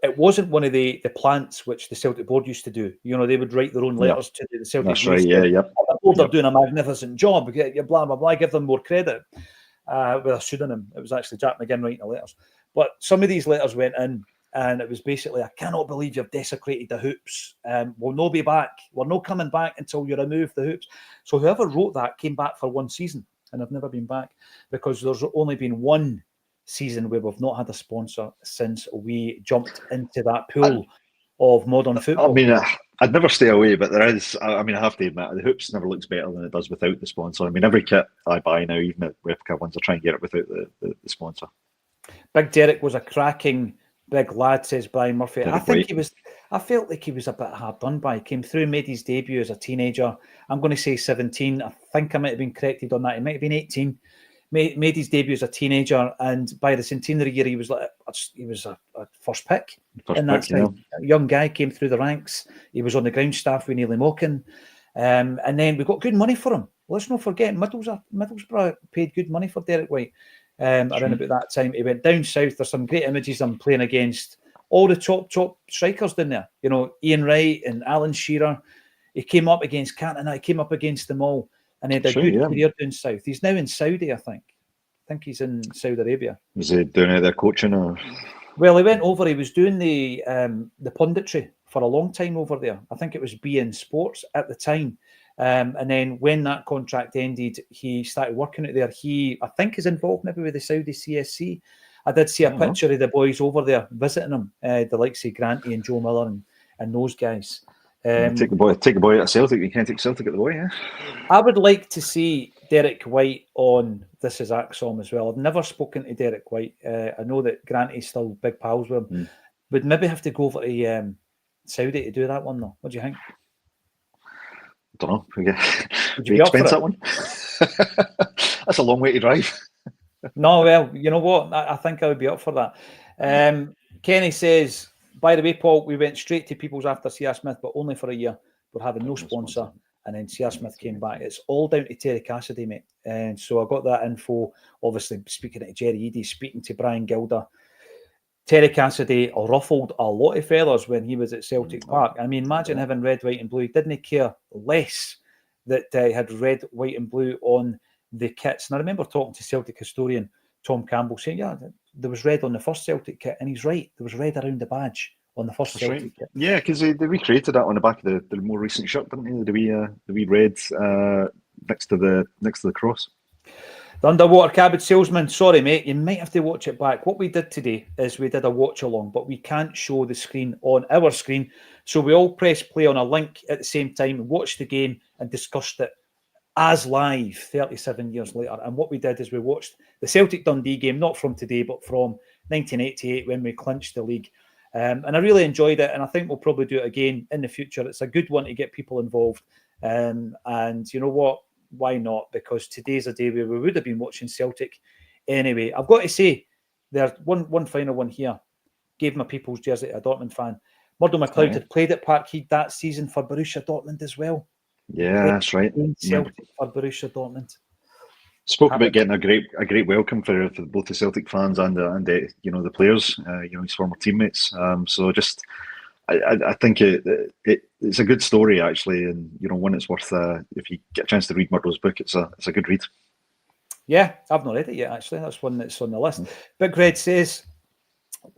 it wasn't one of the plants which the Celtic board used to do. You know, they would write their own letters to the Celtic. That's right. Yeah. The board are doing a magnificent job. Blah blah blah. Give them more credit with a pseudonym. It was actually Jack McGinn writing the letters. But some of these letters went in, and it was basically, "I cannot believe you've desecrated the hoops. We'll no be back. We're no coming back until you remove the hoops." So whoever wrote that came back for 1 season. And I've never been back because there's only been 1 season where we've not had a sponsor since we jumped into that pool of modern football. I mean, I'd never stay away, but there is, I mean, I have to admit, the hoops never looks better than it does without the sponsor. I mean, every kit I buy now, even the replica ones, I try and get it without the sponsor. Big Derek was a cracking big lad, says Brian Murphy. I felt like he was a bit hard done by. He came through, made his debut as a teenager. I'm going to say 17. I think I might have been corrected on that. He might have been 18. Made his debut as a teenager, and by the Centenary year, he was a first pick. And that's a young guy came through the ranks. He was on the ground staff with Neil Mokin, and then we got good money for him. Let's not forget, Middlesbrough paid good money for Derek White. Around about that time, he went down south. There's some great images I'm playing against all the top strikers down there. You know, Ian Wright and Alan Shearer. He came up against Cantona. He came up against them all, and he had a good career down south. He's now in Saudi, I think. I think he's in Saudi Arabia. Was he doing out there coaching, or? Well, he went over. He was doing the punditry for a long time over there. I think it was beIN Sports at the time. And then when that contract ended, he started working out there. He, I think, is involved maybe with the Saudi CSC. I did see a picture of the boys over there visiting him, the likes of Granty and Joe Miller and those guys. Take the boy out of Celtic. You can't take Celtic at the boy, yeah? I would like to see Derek White on This Is ACSOM as well. I've never spoken to Derek White. I know that Granty's still big pals with him. Would maybe have to go over to Saudi to do that one, though. What do you think? I don't know. Would you be up for that one? That's a long way to drive. No, well, you know what? I think I would be up for that. Kenny says, by the way, Paul, we went straight to People's after C.R. Smith, but only for a year. We're having no sponsor. And then C.R. Smith came back. It's all down to Terry Cassidy, mate. And so I got that info, obviously speaking to Jerry Eady, speaking to Brian Gilder. Terry Cassidy ruffled a lot of feathers when he was at Celtic Park. I mean, imagine having red, white and blue. He didn't care less that he had red, white and blue on the kits. And I remember talking to Celtic historian Tom Campbell saying, yeah, there was red on the first Celtic kit. And he's right. There was red around the badge on the first Celtic kit. Yeah, because they recreated that on the back of the more recent shirt, didn't they? The wee red next to the cross. The underwater cabbage salesman, sorry mate, you might have to watch it back. What we did today is we did a watch along, but we can't show the screen on our screen. So we all pressed play on a link at the same time, watched the game and discussed it as live 37 years later. And what we did is we watched the Celtic Dundee game, not from today, but from 1988 when we clinched the league. And I really enjoyed it. And I think we'll probably do it again in the future. It's a good one to get people involved. And you know what? Why not? Because today's a day where we would have been watching Celtic anyway. I've got to say, there's one final one here. Gave my people's jersey to a Dortmund fan. Murdo McLeod had played at Parkhead that season for Borussia Dortmund as well. Yeah, that's right. Celtic for Borussia Dortmund. Spoke about getting a great welcome for both the Celtic fans and the players, his former teammates. So just. I think it's a good story actually, and one it's worth. If you get a chance to read Murdo's book, it's a good read. Yeah, I've not read it yet actually. That's one that's on the list. Big Red says,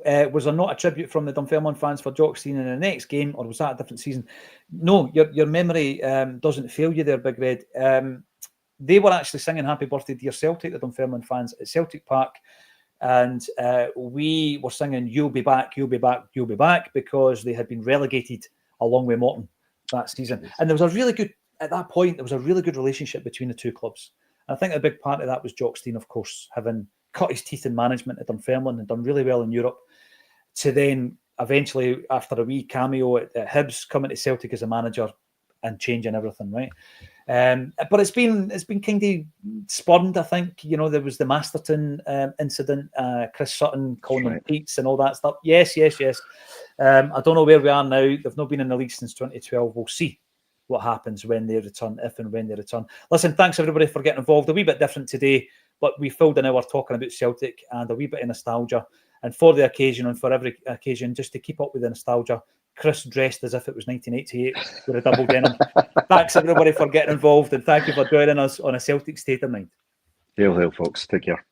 was there not a tribute from the Dunfermline fans for Jock Stein in the next game, or was that a different season? No, your memory doesn't fail you there, Big Red. They were actually singing "Happy Birthday, Dear Celtic," the Dunfermline fans at Celtic Park. And we were singing "You'll be back, you'll be back, you'll be back," because they had been relegated along with Morton that season. And there was a really good, at that point, there was a really good relationship between the two clubs. And I think a big part of that was Jock Stein, of course, having cut his teeth in management at Dunfermline and done really well in Europe, to then eventually, after a wee cameo at Hibs, coming to Celtic as a manager and changing everything, right? But it's been kind of spurned, I think. There was the Masterton incident, Chris Sutton calling them Pete's and all that stuff. Yes. I don't know where we are now. They've not been in the league since 2012. We'll see what happens when they return, if and when they return. Listen, thanks everybody for getting involved. A wee bit different today, but we filled an hour talking about Celtic and a wee bit of nostalgia. And for the occasion and for every occasion, just to keep up with the nostalgia, Chris dressed as if it was 1988 with a double denim. Thanks everybody for getting involved, and thank you for joining us on a Celtic State of Mind. Hail, folks. Take care.